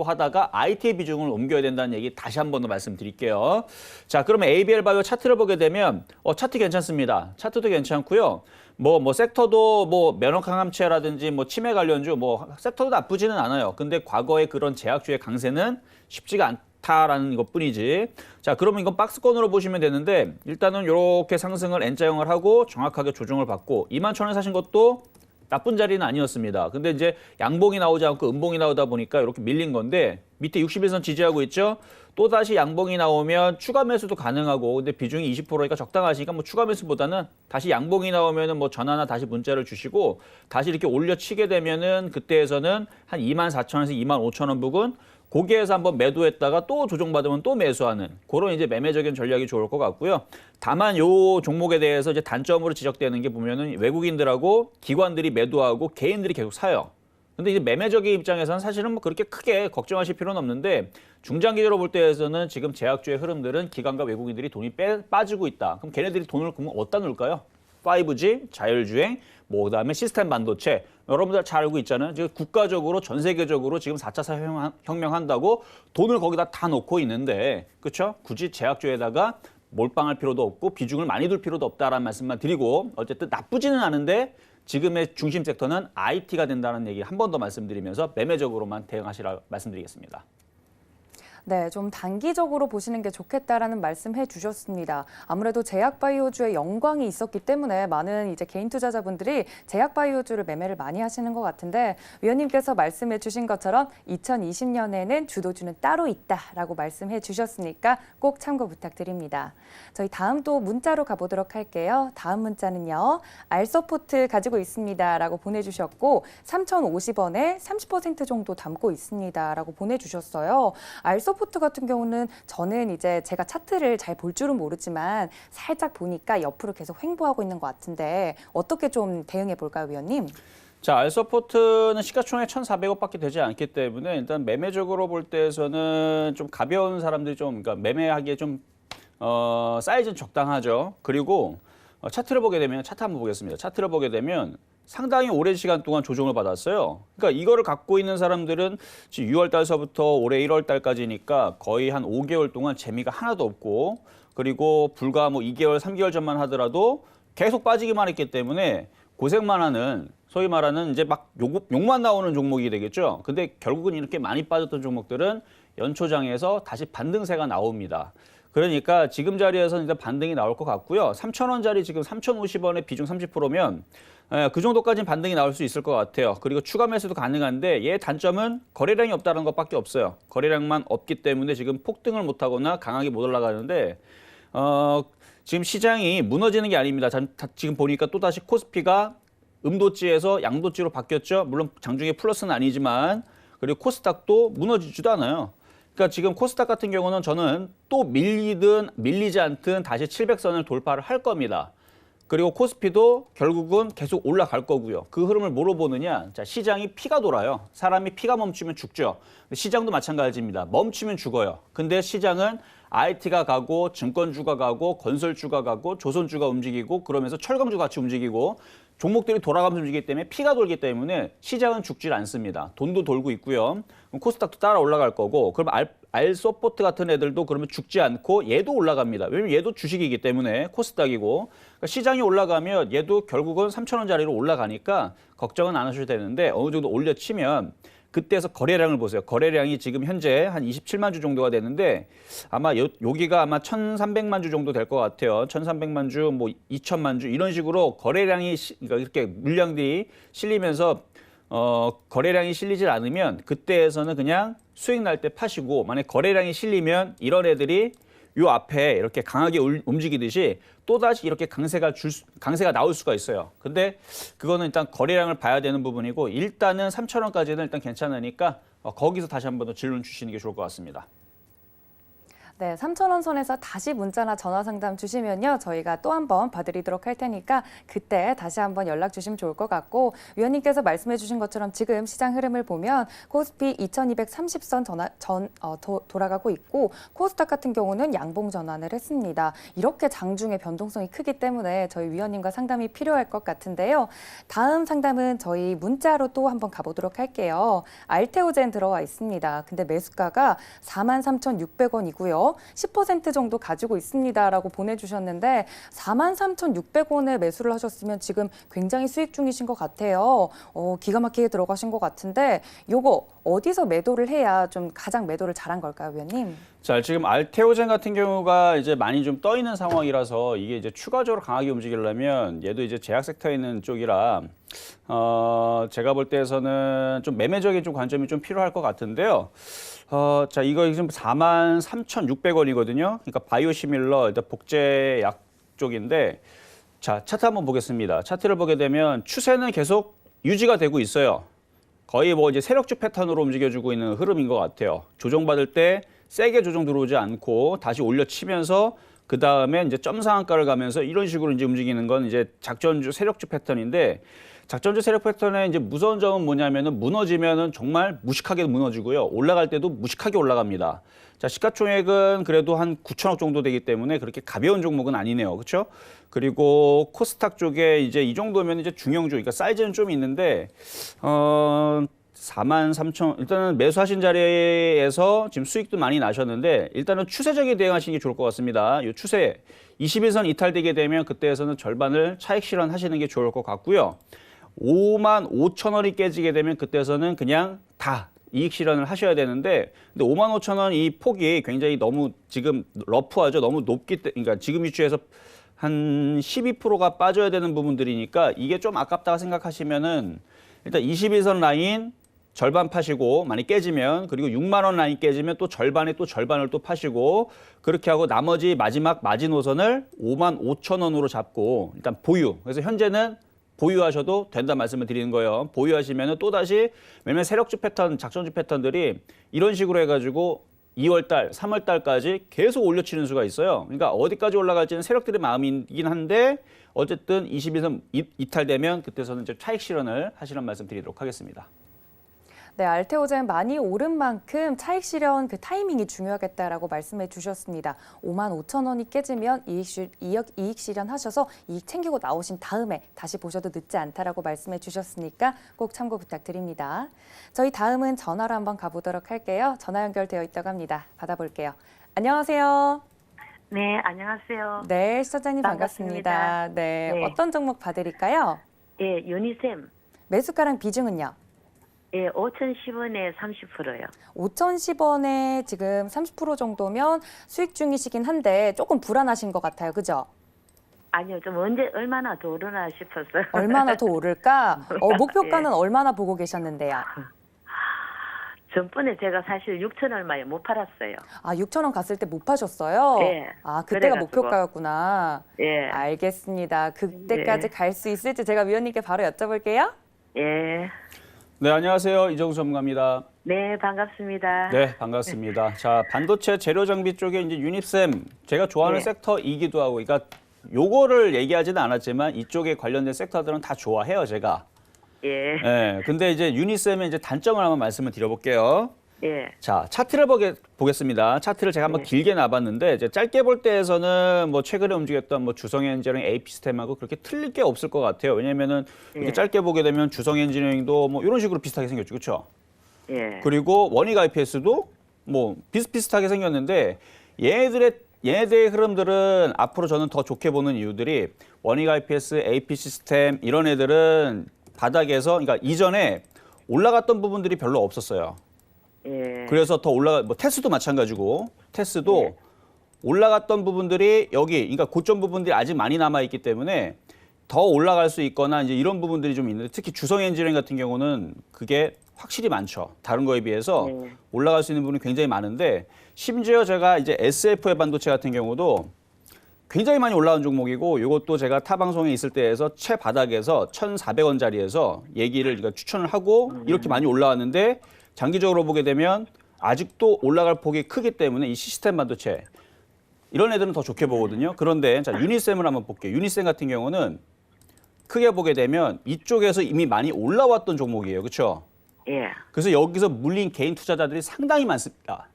하다가 IT의 비중을 옮겨야 된다는 얘기 다시 한 번 더 말씀드릴게요. 자, 그러면 ABL 바이오 차트를 보게 되면 차트 괜찮습니다. 차트도 괜찮고요. 뭐 섹터도 뭐 면역 항암체라든지 뭐 치매 관련주 뭐 섹터도 나쁘지는 않아요. 근데 과거의 그런 제약주의 강세는 쉽지가 않다라는 것뿐이지. 자, 그러면 이건 박스권으로 보시면 되는데 일단은 이렇게 상승을 N자형을 하고 정확하게 조정을 받고 21,000원에 사신 것도 나쁜 자리는 아니었습니다. 근데 이제 양봉이 나오지 않고 음봉이 나오다 보니까 이렇게 밀린 건데 밑에 61선 지지하고 있죠. 또다시 양봉이 나오면 추가 매수도 가능하고 근데 비중이 20%니까 적당하시니까 뭐 추가 매수보다는 다시 양봉이 나오면은 뭐 전화나 다시 문자를 주시고 다시 이렇게 올려치게 되면은 그때에서는 한 24,000원에서 25,000원 부근 거기에서 한번 매도했다가 또 조정받으면 또 매수하는 그런 이제 매매적인 전략이 좋을 것 같고요. 다만 요 종목에 대해서 이제 단점으로 지적되는 게 보면은 외국인들하고 기관들이 매도하고 개인들이 계속 사요. 근데 이제 매매적인 입장에서는 사실은 뭐 그렇게 크게 걱정하실 필요는 없는데 중장기적으로 볼 때에서는 지금 제약주의 흐름들은 기관과 외국인들이 돈이 빠지고 있다. 그럼 걔네들이 돈을 그러면 어디다 놓을까요? 5G, 자율주행, 뭐 그다음에 시스템 반도체. 여러분들 잘 알고 있잖아요. 지금 국가적으로 전 세계적으로 지금 4차 산업혁명 한다고 돈을 거기다 다 놓고 있는데 그렇죠? 굳이 제약주에다가 몰빵할 필요도 없고 비중을 많이 둘 필요도 없다라는 말씀만 드리고 어쨌든 나쁘지는 않은데 지금의 중심 섹터는 IT가 된다는 얘기 한 번 더 말씀드리면서 매매적으로만 대응하시라 말씀드리겠습니다. 네, 좀 단기적으로 보시는 게 좋겠다라는 말씀해 주셨습니다. 아무래도 제약바이오주에 영광이 있었기 때문에 많은 이제 개인 투자자분들이 제약바이오주를 매매를 많이 하시는 것 같은데 위원님께서 말씀해 주신 것처럼 2020년에는 주도주는 따로 있다라고 말씀해 주셨으니까 꼭 참고 부탁드립니다. 저희 다음 또 문자로 가보도록 할게요. 다음 문자는요. 알서포트 가지고 있습니다라고 보내주셨고 3,050원에 30% 정도 담고 있습니다라고 보내주셨어요. 알서포트 같은 경우는 저는 이제 제가 차트를 잘 볼 줄은 모르지만 살짝 보니까 옆으로 계속 횡보하고 있는 것 같은데 어떻게 좀 대응해 볼까요, 위원님? 자, 알서포트는 시가총액 1,400억밖에 되지 않기 때문에 일단 매매적으로 볼 때에서는 좀 가벼운 사람들이 좀 그러니까 매매하기에 좀 사이즈는 적당하죠. 그리고 차트를 보게 되면 차트 한번 보겠습니다. 차트를 보게 되면 상당히 오랜 시간 동안 조정을 받았어요. 그러니까 이거를 갖고 있는 사람들은 지금 6월 달서부터 올해 1월 달까지니까 거의 한 5개월 동안 재미가 하나도 없고 그리고 불과 뭐 2개월, 3개월 전만 하더라도 계속 빠지기만 했기 때문에 고생만 하는 소위 말하는 이제 막 욕만 나오는 종목이 되겠죠. 근데 결국은 이렇게 많이 빠졌던 종목들은 연초장에서 다시 반등세가 나옵니다. 그러니까 지금 자리에서는 일단 반등이 나올 것 같고요. 3,000원짜리 지금 3,050원에 비중 30%면 그 정도까지는 반등이 나올 수 있을 것 같아요. 그리고 추가 매수도 가능한데 얘 단점은 거래량이 없다는 것밖에 없어요. 거래량만 없기 때문에 지금 폭등을 못하거나 강하게 못 올라가는데 지금 시장이 무너지는 게 아닙니다. 지금 보니까 또다시 코스피가 음도지에서 양도지로 바뀌었죠. 물론 장중에 플러스는 아니지만 그리고 코스닥도 무너지지도 않아요. 그러니까 지금 코스닥 같은 경우는 저는 또 밀리든 밀리지 않든 다시 700선을 돌파를 할 겁니다. 그리고 코스피도 결국은 계속 올라갈 거고요. 그 흐름을 뭐로 보느냐? 자, 시장이 피가 돌아요. 사람이 피가 멈추면 죽죠. 시장도 마찬가지입니다. 멈추면 죽어요. 근데 시장은 IT가 가고 증권주가 가고 건설주가 가고 조선주가 움직이고 그러면서 철강주 같이 움직이고 종목들이 돌아가면서 움직이기 때문에 피가 돌기 때문에 시장은 죽질 않습니다. 돈도 돌고 있고요. 코스닥도 따라 올라갈 거고 그럼 알서포트 같은 애들도 그러면 죽지 않고 얘도 올라갑니다. 왜냐면 얘도 주식이기 때문에 코스닥이고 그러니까 시장이 올라가면 얘도 결국은 3,000원짜리로 올라가니까 걱정은 안 하셔도 되는데 어느 정도 올려치면 그때에서 거래량을 보세요. 거래량이 지금 현재 한 27만 주 정도가 되는데 아마 여기가 아마 1,300만 주 정도 될 것 같아요. 1,300만 주, 뭐 2,000만 주 이런 식으로 거래량이 그러니까 이렇게 물량들이 실리면서 거래량이 실리질 않으면 그때에서는 그냥 수익 날 때 파시고 만약 거래량이 실리면 이런 애들이 요 앞에 이렇게 강하게 움직이듯이 또다시 이렇게 강세가 나올 수가 있어요. 근데 그거는 일단 거래량을 봐야 되는 부분이고 일단은 3,000원까지는 일단 괜찮으니까 거기서 다시 한번 더 질문 주시는 게 좋을 것 같습니다. 네, 3,000원 선에서 다시 문자나 전화 상담 주시면요. 저희가 또 한 번 봐드리도록 할 테니까 그때 다시 한번 연락 주시면 좋을 것 같고 위원님께서 말씀해 주신 것처럼 지금 시장 흐름을 보면 코스피 2230선 돌아가고 있고 코스닥 같은 경우는 양봉 전환을 했습니다. 이렇게 장중에 변동성이 크기 때문에 저희 위원님과 상담이 필요할 것 같은데요. 다음 상담은 저희 문자로 또 한번 가보도록 할게요. 알테오젠 들어와 있습니다. 근데 매수가가 43,600원이고요. 10% 정도 가지고 있습니다라고 보내주셨는데 43,600원에 매수를 하셨으면 지금 굉장히 수익 중이신 것 같아요. 기가 막히게 들어가신 것 같은데 요거 어디서 매도를 해야 좀 가장 매도를 잘한 걸까요, 위원님? 자, 지금 알테오젠 같은 경우가 이제 많이 좀 떠 있는 상황이라서 이게 이제 추가적으로 강하게 움직이려면 얘도 이제 제약 섹터에 있는 쪽이라 제가 볼 때에서는 좀 매매적인 좀 관점이 좀 필요할 것 같은데요. 자, 이거 지금 43,600원이거든요. 그러니까 바이오시밀러, 일단 복제약 쪽인데, 자, 차트 한번 보겠습니다. 차트를 보게 되면 추세는 계속 유지가 되고 있어요. 거의 뭐 이제 세력주 패턴으로 움직여주고 있는 흐름인 것 같아요. 조정받을 때 세게 조정 들어오지 않고 다시 올려치면서 그 다음에 이제 점 상한가를 가면서 이런 식으로 이제 움직이는 건 이제 작전주 세력주 패턴인데 작전주 세력 패턴의 이제 무서운 점은 뭐냐면은 무너지면은 정말 무식하게 무너지고요. 올라갈 때도 무식하게 올라갑니다. 자, 시가총액은 그래도 한 9천억 정도 되기 때문에 그렇게 가벼운 종목은 아니네요. 그렇죠? 그리고 코스닥 쪽에 이제 이 정도면 이제 중형주, 그러니까 사이즈는 좀 있는데 43,000 일단은 매수하신 자리에서 지금 수익도 많이 나셨는데 일단은 추세적인 대응하시는 게 좋을 것 같습니다. 이 추세 21선 이탈되게 되면 그때에서는 절반을 차익 실현하시는 게 좋을 것 같고요. 55,000원이 깨지게 되면 그때에서는 그냥 다 이익 실현을 하셔야 되는데 근데 55,000원 이 폭이 굉장히 너무 지금 러프하죠. 너무 높기 때문에 그러니까 지금 위치에서 한 12%가 빠져야 되는 부분들이니까 이게 좀 아깝다고 생각하시면은 일단 21선 라인 절반 파시고 많이 깨지면 그리고 6만 원 라인 깨지면 또 절반에 또 절반을 또 파시고 그렇게 하고 나머지 마지막 마지노선을 55,000원으로 잡고 일단 보유. 그래서 현재는 보유하셔도 된다 말씀을 드리는 거예요. 보유하시면 또다시 왜냐면 세력주 패턴, 작전주 패턴들이 이런 식으로 해가지고 2월달, 3월달까지 계속 올려치는 수가 있어요. 그러니까 어디까지 올라갈지는 세력들의 마음이긴 한데 어쨌든 22선 이탈되면 그때서는 이제 차익 실현을 하시는 말씀 드리도록 하겠습니다. 네, 알테오젠 많이 오른 만큼 차익 실현 그 타이밍이 중요하겠다라고 말씀해 주셨습니다. 55,000원이 깨지면 이익 실현하셔서 이익 챙기고 나오신 다음에 다시 보셔도 늦지 않다라고 말씀해 주셨으니까 꼭 참고 부탁드립니다. 저희 다음은 전화로 한번 가보도록 할게요. 전화 연결되어 있다고 합니다. 받아볼게요. 안녕하세요. 네, 안녕하세요. 네, 시청자님 반갑습니다. 네, 네. 어떤 종목 봐드릴까요? 예, 유니셈. 매수가랑 비중은요? 예, 5,010원에 30%요. 5,010원에 지금 30% 정도면 수익 중이시긴 한데 조금 불안하신 것 같아요. 그죠? 아니요, 좀 언제 얼마나 더 오르나 싶었어요. 얼마나 더 오를까? 목표가는 예. 얼마나 보고 계셨는데요? 전번에 제가 사실 6천 얼마에 못 팔았어요. 아, 6,000원 갔을 때 못 파셨어요? 예. 아, 그때가 그래가지고. 목표가였구나. 예. 알겠습니다. 그때까지 예. 갈 수 있을지 제가 위원님께 바로 여쭤볼게요. 예. 네, 안녕하세요. 이정수 전문가입니다. 네, 반갑습니다. 네, 반갑습니다. 자, 반도체 재료 장비 쪽에 이제 유니셈 제가 좋아하는 네. 섹터이기도 하고, 그러니까 요거를 얘기하지는 않았지만 이쪽에 관련된 섹터들은 다 좋아해요, 제가. 예. 네, 근데 이제 유니셈의 이제 단점을 한번 말씀을 드려볼게요. 예. 자, 차트를 보겠습니다. 차트를 제가 한번 네. 길게 놔봤는데 이제 짧게 볼 때에서는 뭐 최근에 움직였던 뭐 주성엔지니어링, AP-시스템하고 그렇게 틀릴 게 없을 것 같아요. 왜냐면은 이렇게 네. 짧게 보게 되면 주성엔지니어링도 뭐 이런 식으로 비슷하게 생겼죠, 그렇죠? 예. 그리고 원익 IPS도 뭐 비슷비슷하게 생겼는데 얘네들의 흐름들은 앞으로 저는 더 좋게 보는 이유들이 원익 IPS, AP-시스템 이런 애들은 바닥에서 그러니까 이전에 올라갔던 부분들이 별로 없었어요. 예. 그래서 더 뭐 테스도 마찬가지고 테스도 네. 올라갔던 부분들이 여기 그러니까 고점 부분들이 아직 많이 남아 있기 때문에 더 올라갈 수 있거나 이제 이런 부분들이 좀 있는데 특히 주성 엔지니어링 같은 경우는 그게 확실히 많죠. 다른 거에 비해서 네. 올라갈 수 있는 부분이 굉장히 많은데 심지어 제가 이제 SF의 반도체 같은 경우도 굉장히 많이 올라온 종목이고 이것도 제가 타 방송에 있을 때에서 최바닥에서 1,400원짜리에서 얘기를 그러니까 추천을 하고 이렇게 많이 올라왔는데 장기적으로 보게 되면 아직도 올라갈 폭이 크기 때문에 이 시스템 반도체 이런 애들은 더 좋게 보거든요. 그런데 자, 유니셈을 한번 볼게요. 유니셈 같은 경우는 크게 보게 되면 이쪽에서 이미 많이 올라왔던 종목이에요. 그렇죠? 예. 그래서 여기서 물린 개인 투자자들이 상당히 많습니다.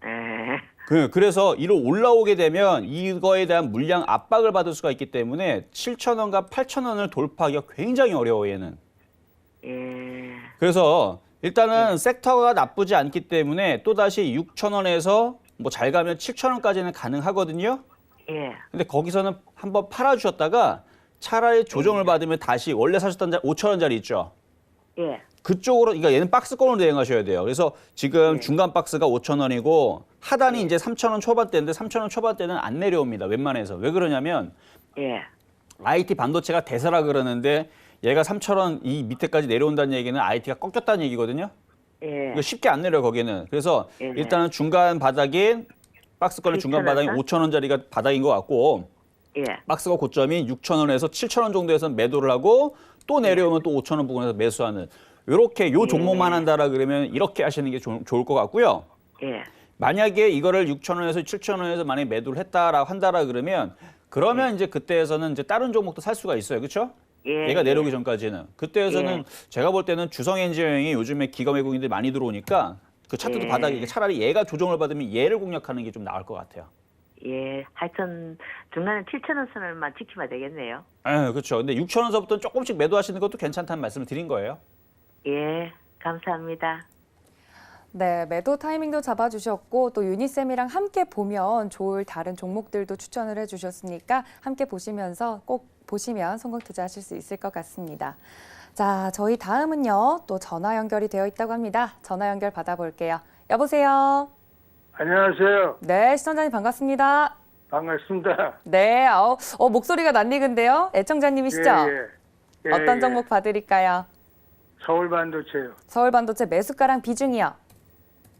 예. 그래서 이로 올라오게 되면 이거에 대한 물량 압박을 받을 수가 있기 때문에 7,000원과 8,000원을 돌파하기가 굉장히 어려워요, 얘는. 예. 그래서 일단은 섹터가 나쁘지 않기 때문에 또다시 6,000원에서 뭐 잘 가면 7,000원까지는 가능하거든요. 예. 근데 거기서는 한번 팔아주셨다가 차라리 조정을 받으면 다시 원래 사셨던 5,000원짜리 있죠. 예. 그쪽으로, 그러니까 얘는 박스권으로 대응하셔야 돼요. 그래서 지금 중간 박스가 5,000원이고 하단이 이제 3,000원 초반대인데 3,000원 초반대는 안 내려옵니다. 웬만해서. 왜 그러냐면 예. IT 반도체가 대세라 그러는데 얘가 3,000원 이 밑에까지 내려온다는 얘기는 IT가 꺾였다는 얘기거든요. 예. 이거 쉽게 안 내려요, 거기는. 그래서 예. 일단은 중간 바닥인 박스권의 중간 바닥이 5,000원짜리가 바닥인 것 같고 예. 박스가 고점이 6,000원에서 7,000원 정도에서 매도를 하고 또 내려오면 또 5,000원 부근에서 매수하는 이렇게 요 종목만 한다라 그러면 이렇게 하시는 게 좋을 것 같고요. 예. 만약에 이거를 6,000원에서 7,000원에서 만약에 매도를 했다라 한다라 그러면 이제 그때에서는 이제 다른 종목도 살 수가 있어요. 그렇죠? 예. 얘가 내려오기 전까지는. 그때에서는 예. 제가 볼 때는 주성엔지니어링이 요즘에 기가 외국인들이 많이 들어오니까 그 차트도 예. 바닥이게 차라리 얘가 조정을 받으면 얘를 공략하는 게 좀 나을 것 같아요. 예. 하여튼 중간에 7,000원 선을만 지키면 되겠네요. 그렇죠. 근데 6,000원서부터 조금씩 매도하시는 것도 괜찮다는 말씀을 드린 거예요. 예. 감사합니다. 네, 매도 타이밍도 잡아주셨고 또 유니쌤이랑 함께 보면 좋을 다른 종목들도 추천을 해주셨으니까 함께 보시면서 꼭 보시면 성공 투자하실 수 있을 것 같습니다. 자, 저희 다음은요. 또 전화 연결이 되어 있다고 합니다. 전화 연결 받아볼게요. 여보세요. 안녕하세요. 네, 시청자님 반갑습니다. 반갑습니다. 네, 목소리가 낯익은데요. 애청자님이시죠? 예. 어떤 종목 봐드릴까요? 서울 반도체요. 서울 반도체 매수가랑 비중이요.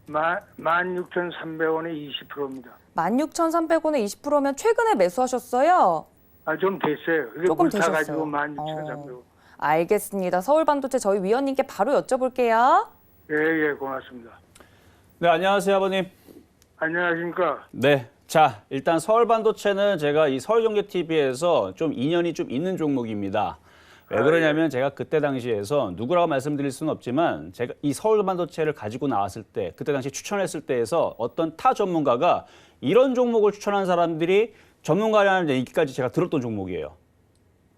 16,300원에 20%입니다. 16,300원에 20%면 최근에 매수하셨어요? 좀 됐어요. 이게 조금 가지고 되셨어요. 16,300원. 알겠습니다. 서울 반도체 저희 위원님께 바로 여쭤볼게요. 예, 고맙습니다. 네, 안녕하세요, 아버님. 안녕하십니까? 네. 자, 일단 서울 반도체는 제가 이 서울경제TV에서 좀 인연이 좀 있는 종목입니다. 왜 그러냐면 제가 그때 당시에서 누구라고 말씀드릴 수는 없지만 제가 이 서울 반도체를 가지고 나왔을 때 그때 당시 추천했을 때에서 어떤 타 전문가가 이런 종목을 추천한 사람들이 전문가라는 얘기까지 제가 들었던 종목이에요.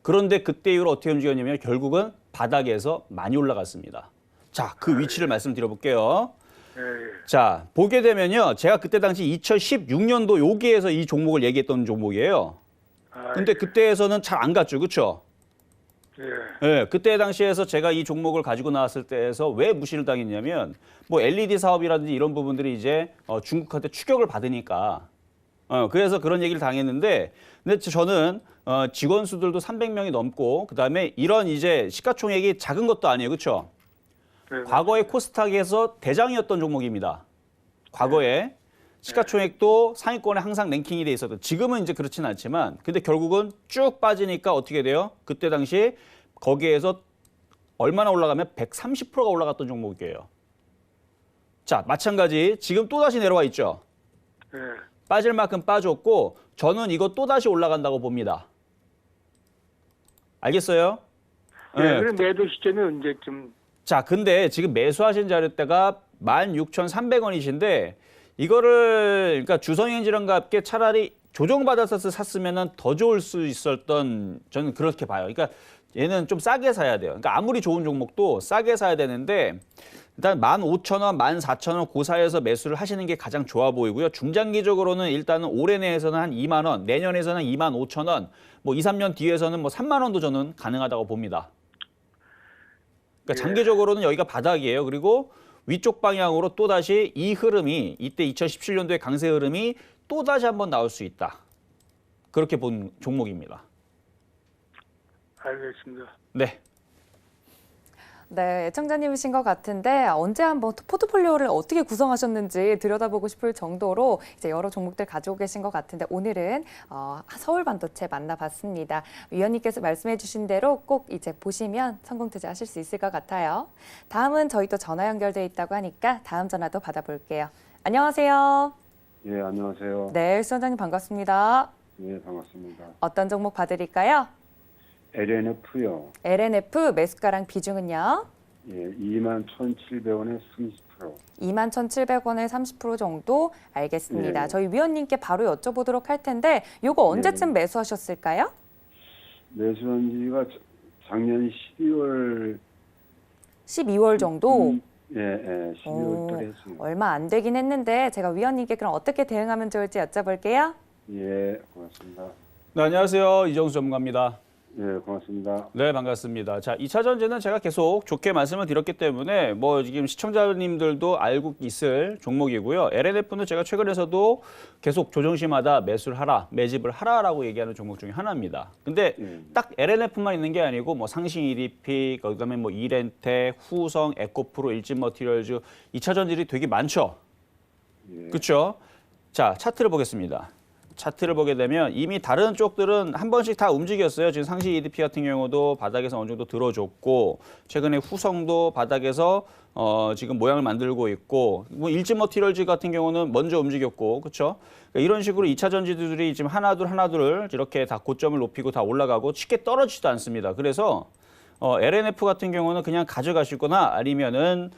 그런데 그때 이후로 어떻게 움직였냐면 결국은 바닥에서 많이 올라갔습니다. 자, 그 위치를 말씀드려볼게요. 예. 자, 보게 되면요. 제가 그때 당시 2016년도 여기에서 이 종목을 얘기했던 종목이에요. 근데 그때에서는 잘 안 갔죠. 그렇죠? 네, 그때 당시에서 제가 이 종목을 가지고 나왔을 때에서 왜 무시를 당했냐면 뭐 LED 사업이라든지 이런 부분들이 이제 중국한테 추격을 받으니까 그래서 그런 얘기를 당했는데 근데 저는 직원 수들도 300명이 넘고 그다음에 이런 이제 시가총액이 작은 것도 아니에요. 그렇죠? 네. 과거에 코스닥에서 대장이었던 종목입니다. 과거에 시가총액도 상위권에 항상 랭킹이 돼 있었던. 지금은 이제 그렇지는 않지만 근데 결국은 쭉 빠지니까 어떻게 돼요? 그때 당시 거기에서 얼마나 올라가면 130%가 올라갔던 종목이에요. 자, 마찬가지 지금 또다시 내려와 있죠. 예. 빠질 만큼 빠졌고 저는 이거 또다시 올라간다고 봅니다. 알겠어요? 네. 그럼 매도 시점이 언제쯤? 자, 근데 지금 매수하신 자료대가 16,300원이신데 이거를 그러니까 주성엔지랑과 함께 차라리 조정받아서 샀으면 더 좋을 수 있었던 저는 그렇게 봐요. 그러니까 얘는 좀 싸게 사야 돼요. 그러니까 아무리 좋은 종목도 싸게 사야 되는데 일단 15,000원, 14,000원 그 사이에서 매수를 하시는 게 가장 좋아 보이고요. 중장기적으로는 일단은 올해 내에서는 한 2만 원, 내년에서는 25,000원, 뭐 2, 3년 뒤에서는 뭐 3만 원도 저는 가능하다고 봅니다. 그러니까 장기적으로는 여기가 바닥이에요. 그리고 위쪽 방향으로 또다시 이 흐름이 이때 2017년도의 강세 흐름이 또다시 한번 나올 수 있다. 그렇게 본 종목입니다. 알겠습니다. 네. 네, 애청자님이신 것 같은데 언제 한번 포트폴리오를 어떻게 구성하셨는지 들여다보고 싶을 정도로 이제 여러 종목들 가지고 계신 것 같은데 오늘은 서울반도체 만나봤습니다. 위원님께서 말씀해주신 대로 꼭 이제 보시면 성공 투자하실 수 있을 것 같아요. 다음은 저희 또 전화 연결돼 있다고 하니까 다음 전화도 받아볼게요. 안녕하세요. 예, 안녕하세요. 네, 수원장님 반갑습니다. 예, 반갑습니다. 어떤 종목 봐드릴까요? LNF요. LNF 매수가랑 비중은요? 예, 21,700원에 30%. 21,700원에 30% 정도 알겠습니다. 네. 저희 위원님께 바로 여쭤보도록 할 텐데 요거 언제쯤 매수하셨을까요? 매수한 지가 작년 12월 12월 정도? 예, 12월 달에 했습니다. 얼마 안 되긴 했는데 제가 위원님께 그럼 어떻게 대응하면 좋을지 여쭤볼게요. 예, 고맙습니다. 네, 안녕하세요. 이정수 전문가입니다. 예, 고맙습니다. 네, 반갑습니다. 자, 2차 전지는 제가 계속 좋게 말씀을 드렸기 때문에 뭐 지금 시청자님들도 알고 있을 종목이고요. LNF는 제가 최근에서도 계속 조정시마다 매수를 하라, 매집을 하라라고 얘기하는 종목 중에 하나입니다. 근데 딱 LNF만 있는 게 아니고 뭐 상신 EDP, 그다음에 뭐 이렌텍, 후성, 에코프로, 일진머티리얼즈 2차 전지들이 되게 많죠. 그렇죠? 자, 차트를 보겠습니다. 차트를 보게 되면 이미 다른 쪽들은 한 번씩 다 움직였어요. 지금 상시 EDP 같은 경우도 바닥에서 어느 정도 들어줬고 최근에 후성도 바닥에서 지금 모양을 만들고 있고 뭐 일진머티리얼즈 같은 경우는 먼저 움직였고 그렇죠? 그러니까 이런 식으로 2차 전지들이 지금 하나둘 이렇게 다 고점을 높이고 다 올라가고 쉽게 떨어지지도 않습니다. 그래서 LNF 같은 경우는 그냥 가져가시거나 아니면은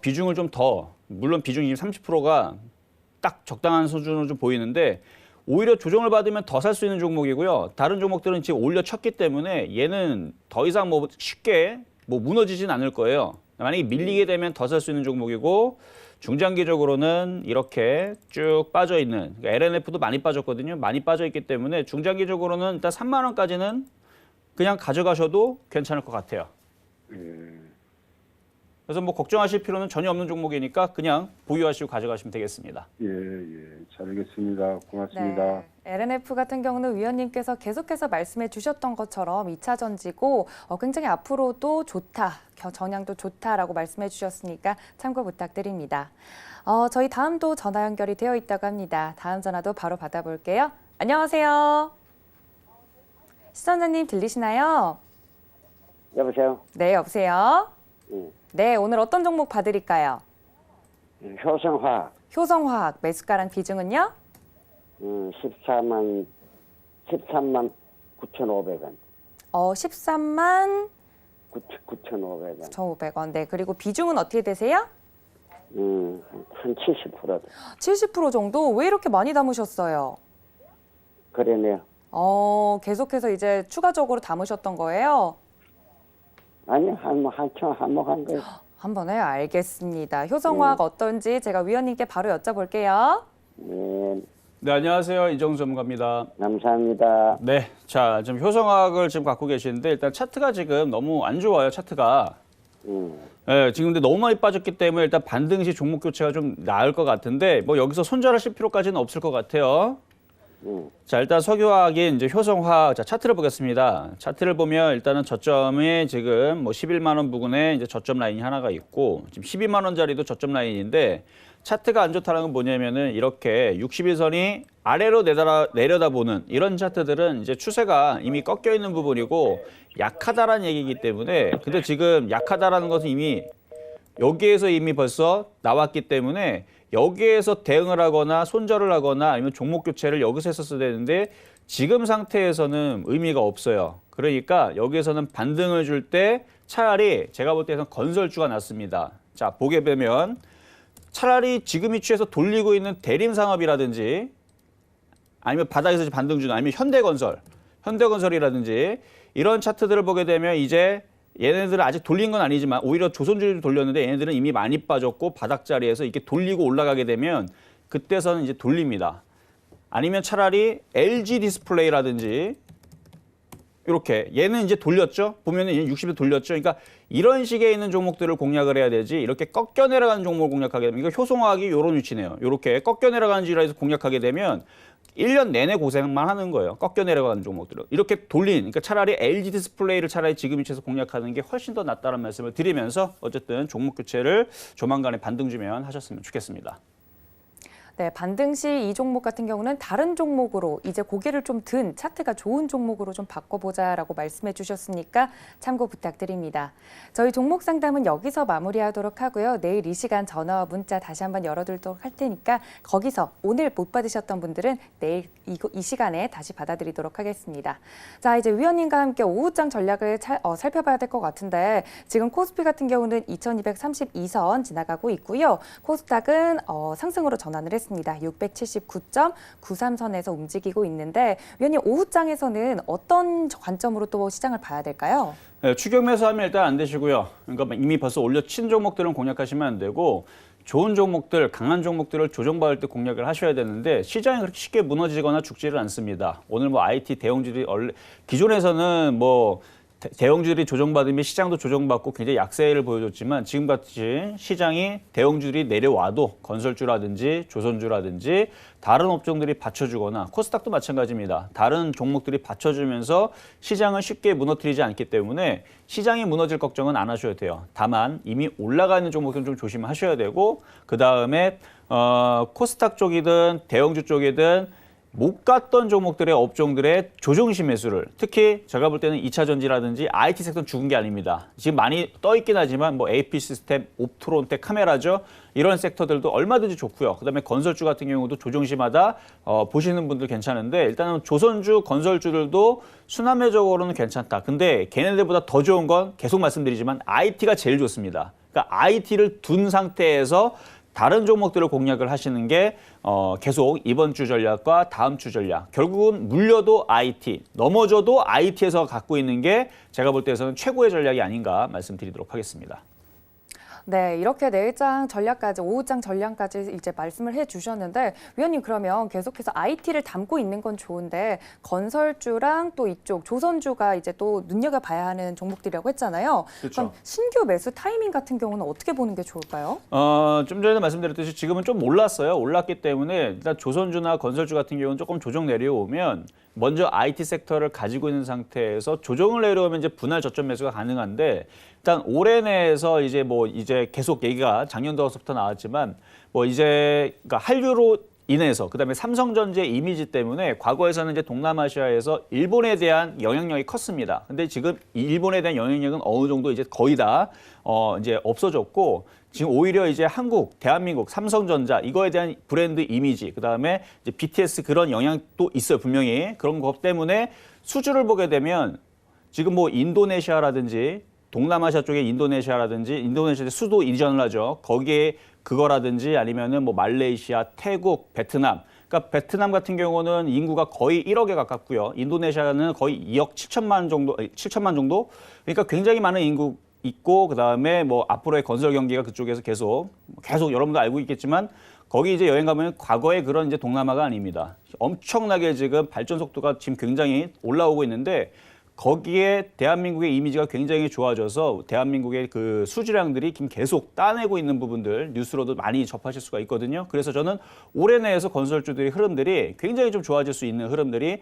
비중을 좀 더 물론 비중이 30%가 딱 적당한 수준으로 좀 보이는데 오히려 조정을 받으면 더 살 수 있는 종목이고요. 다른 종목들은 지금 올려쳤기 때문에 얘는 더 이상 뭐 쉽게 뭐 무너지진 않을 거예요. 만약에 밀리게 되면 더 살 수 있는 종목이고 중장기적으로는 이렇게 쭉 빠져 있는 그러니까 LNF도 많이 빠졌거든요. 많이 빠져 있기 때문에 중장기적으로는 일단 3만 원까지는 그냥 가져가셔도 괜찮을 것 같아요. 그래서 뭐 걱정하실 필요는 전혀 없는 종목이니까 그냥 보유하시고 가져가시면 되겠습니다. 예, 잘 알겠습니다. 고맙습니다. 네. LNF 같은 경우는 위원님께서 계속해서 말씀해 주셨던 것처럼 2차 전지고 굉장히 앞으로도 좋다, 전향도 좋다라고 말씀해 주셨으니까 참고 부탁드립니다. 저희 다음도 전화 연결이 되어 있다고 합니다. 다음 전화도 바로 받아볼게요. 안녕하세요. 시청자님 들리시나요? 여보세요? 네, 여보세요? 예. 네, 오늘 어떤 종목 봐드릴까요? 효성화학 효성화학 매수가랑 비중은요? 13만 9,500원. 13만 9,500원. 9,500원. 네, 그리고 비중은 어떻게 되세요? 한 70%. 70% 정도? 왜 이렇게 많이 담으셨어요? 그러네요. 계속해서 이제 추가적으로 담으셨던 거예요? 아니요, 한몫 한 거예요. 한 번에 알겠습니다. 효성화학 어떤지 제가 위원님께 바로 여쭤볼게요. 네, 네, 안녕하세요. 이정수 전문가입니다. 감사합니다. 네, 자, 지금 효성학을 지금 갖고 계시는데 일단 차트가 지금 너무 안 좋아요. 차트가. 네, 지금 근데 너무 많이 빠졌기 때문에 일단 반등 시 종목 교체가 좀 나을 것 같은데 뭐 여기서 손절하실 필요까지는 없을 것 같아요. 자, 일단 석유화학인 이제 효성화학 자, 차트를 보겠습니다. 차트를 보면 일단은 저점에 지금 뭐 11만 원 부근에 이제 저점 라인이 하나가 있고 지금 12만 원짜리도 저점 라인인데 차트가 안 좋다는 건 뭐냐면은 이렇게 60일선이 아래로 내려다보는 이런 차트들은 이제 추세가 이미 꺾여 있는 부분이고 약하다라는 얘기이기 때문에 근데 지금 약하다라는 것은 이미 여기에서 이미 벌써 나왔기 때문에 여기에서 대응을 하거나 손절을 하거나 아니면 종목 교체를 여기서 했었어야 되는데 지금 상태에서는 의미가 없어요. 그러니까 여기에서는 반등을 줄 때 차라리 제가 볼 때는 건설주가 낫습니다. 자, 보게 되면 차라리 지금 위치에서 돌리고 있는 대림상업이라든지 아니면 바닥에서 반등 주는 아니면 현대건설이라든지 이런 차트들을 보게 되면 이제 얘네들은 아직 돌린 건 아니지만 오히려 조선주를 돌렸는데 얘네들은 이미 많이 빠졌고 바닥 자리에서 이렇게 돌리고 올라가게 되면 그때서는 이제 돌립니다. 아니면 차라리 LG 디스플레이라든지 이렇게 얘는 이제 돌렸죠. 보면은 얘는 60에 돌렸죠. 그러니까 이런 식의 있는 종목들을 공략을 해야 되지 이렇게 꺾여 내려가는 종목을 공략하게 되면 이거 효송화하기 이런 위치네요. 이렇게 꺾여 내려가는 지라에서 공략하게 되면 1년 내내 고생만 하는 거예요. 꺾여 내려가는 종목들은. 이렇게 돌린, 그러니까 차라리 LG 디스플레이를 차라리 지금 위치에서 공략하는 게 훨씬 더 낫다는 말씀을 드리면서 어쨌든 종목 교체를 조만간에 반등 주면 하셨으면 좋겠습니다. 네, 반등 시 이 종목 같은 경우는 다른 종목으로 이제 고개를 좀 든 차트가 좋은 종목으로 좀 바꿔보자라고 말씀해 주셨으니까 참고 부탁드립니다. 저희 종목 상담은 여기서 마무리하도록 하고요. 내일 이 시간 전화와 문자 다시 한번 열어두도록 할 테니까 거기서 오늘 못 받으셨던 분들은 내일 이 시간에 다시 받아드리도록 하겠습니다. 자, 이제 위원님과 함께 오후장 전략을 살펴봐야 될 것 같은데 지금 코스피 같은 경우는 2232선 지나가고 있고요. 코스닥은 상승으로 전환을 했습니다. 679.93선에서 움직이고 있는데 위원님 오후장에서는 어떤 관점으로 또 시장을 봐야 될까요? 네, 추격 매수하면 일단 안 되시고요. 그러니까 이미 벌써 올려친 종목들은 공략하시면 안 되고 좋은 종목들, 강한 종목들을 조정받을 때 공략을 하셔야 되는데 시장이 그렇게 쉽게 무너지거나 죽지를 않습니다. 오늘 뭐 IT 대형주들이 기존에서는 뭐 대형주들이 조정받으면 시장도 조정받고 굉장히 약세를 보여줬지만 지금같이 시장이 대형주들이 내려와도 건설주라든지 조선주라든지 다른 업종들이 받쳐주거나 코스닥도 마찬가지입니다. 다른 종목들이 받쳐주면서 시장을 쉽게 무너뜨리지 않기 때문에 시장이 무너질 걱정은 안 하셔도 돼요. 다만 이미 올라가는 종목은 좀 조심하셔야 되고 그다음에 코스닥 쪽이든 대형주 쪽이든 못 갔던 종목들의 업종들의 조정시 매수를 특히 제가 볼 때는 2차 전지라든지 IT 섹터는 죽은 게 아닙니다. 지금 많이 떠 있긴 하지만 뭐 AP 시스템, 옵트론텍, 카메라죠. 이런 섹터들도 얼마든지 좋고요. 그다음에 건설주 같은 경우도 조정시마다 보시는 분들 괜찮은데 일단은 조선주, 건설주들도 순환매적으로는 괜찮다. 근데 걔네들보다 더 좋은 건 계속 말씀드리지만 IT가 제일 좋습니다. 그러니까 IT를 둔 상태에서 다른 종목들을 공략을 하시는 게 계속 이번 주 전략과 다음 주 전략. 결국은 물려도 IT, 넘어져도 IT에서 갖고 있는 게 제가 볼 때에서는 최고의 전략이 아닌가 말씀드리도록 하겠습니다. 네, 이렇게 내일장 전략까지, 오후장 전략까지 이제 말씀을 해주셨는데 위원님 그러면 계속해서 IT를 담고 있는 건 좋은데 건설주랑 또 이쪽 조선주가 이제 또 눈여겨봐야 하는 종목들이라고 했잖아요. 그렇죠. 그럼 신규 매수 타이밍 같은 경우는 어떻게 보는 게 좋을까요? 좀 전에 말씀드렸듯이 지금은 좀 올랐어요. 올랐기 때문에 일단 조선주나 건설주 같은 경우는 조금 조정 내려오면 먼저 IT 섹터를 가지고 있는 상태에서 조정을 내려오면 이제 분할 저점 매수가 가능한데 일단 올해 내에서 이제 계속 얘기가 작년도서부터 나왔지만 뭐 이제 그러니까 한류로 인해서 그다음에 삼성전자의 이미지 때문에 과거에서는 이제 동남아시아에서 일본에 대한 영향력이 컸습니다. 근데 지금 일본에 대한 영향력은 어느 정도 이제 거의 다 이제 없어졌고 지금 오히려 이제 한국, 대한민국, 삼성전자 이거에 대한 브랜드 이미지 그다음에 이제 BTS 그런 영향도 있어요. 분명히 그런 것 때문에 수주를 보게 되면 지금 뭐 인도네시아라든지 동남아시아 쪽에 인도네시아 수도 이전을 하죠. 거기에 그거라든지 아니면은 뭐 말레이시아, 태국, 베트남. 그러니까 베트남 같은 경우는 인구가 거의 1억에 가깝고요. 인도네시아는 거의 2억 7천만 정도. 그러니까 굉장히 많은 인구 있고 그다음에 뭐 앞으로의 건설 경기가 그쪽에서 계속 여러분도 알고 있겠지만 거기 이제 여행 가면 과거의 그런 이제 동남아가 아닙니다. 엄청나게 지금 발전 속도가 지금 굉장히 올라오고 있는데 거기에 대한민국의 이미지가 굉장히 좋아져서 대한민국의 그 수주량들이 지금 계속 따내고 있는 부분들 뉴스로도 많이 접하실 수가 있거든요. 그래서 저는 올해 내에서 건설주들의 흐름들이 굉장히 좀 좋아질 수 있는 흐름들이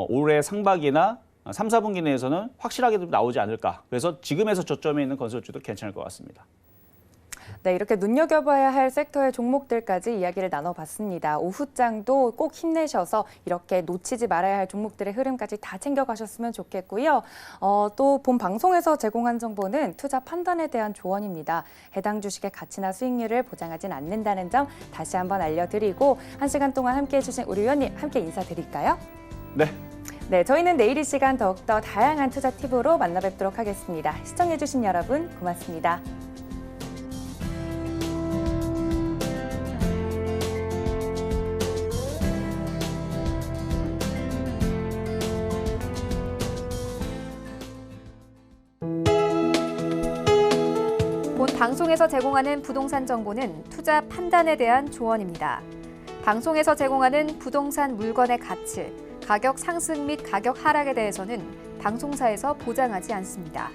올해 상반기나 3, 4분기 내에서는 확실하게 나오지 않을까. 그래서 지금에서 저점에 있는 건설주도 괜찮을 것 같습니다. 네, 이렇게 눈여겨봐야 할 섹터의 종목들까지 이야기를 나눠봤습니다. 오후장도 꼭 힘내셔서 이렇게 놓치지 말아야 할 종목들의 흐름까지 다 챙겨가셨으면 좋겠고요. 또 본 방송에서 제공한 정보는 투자 판단에 대한 조언입니다. 해당 주식의 가치나 수익률을 보장하진 않는다는 점 다시 한번 알려드리고 1시간 동안 함께해 주신 우리 위원님 함께 인사드릴까요? 네, 저희는 내일 이 시간 더욱더 다양한 투자 팁으로 만나 뵙도록 하겠습니다. 시청해주신 여러분 고맙습니다. 본 방송에서 제공하는 부동산 정보는 투자 판단에 대한 조언입니다. 방송에서 제공하는 부동산 물건의 가치, 가격 상승 및 가격 하락에 대해서는 방송사에서 보장하지 않습니다.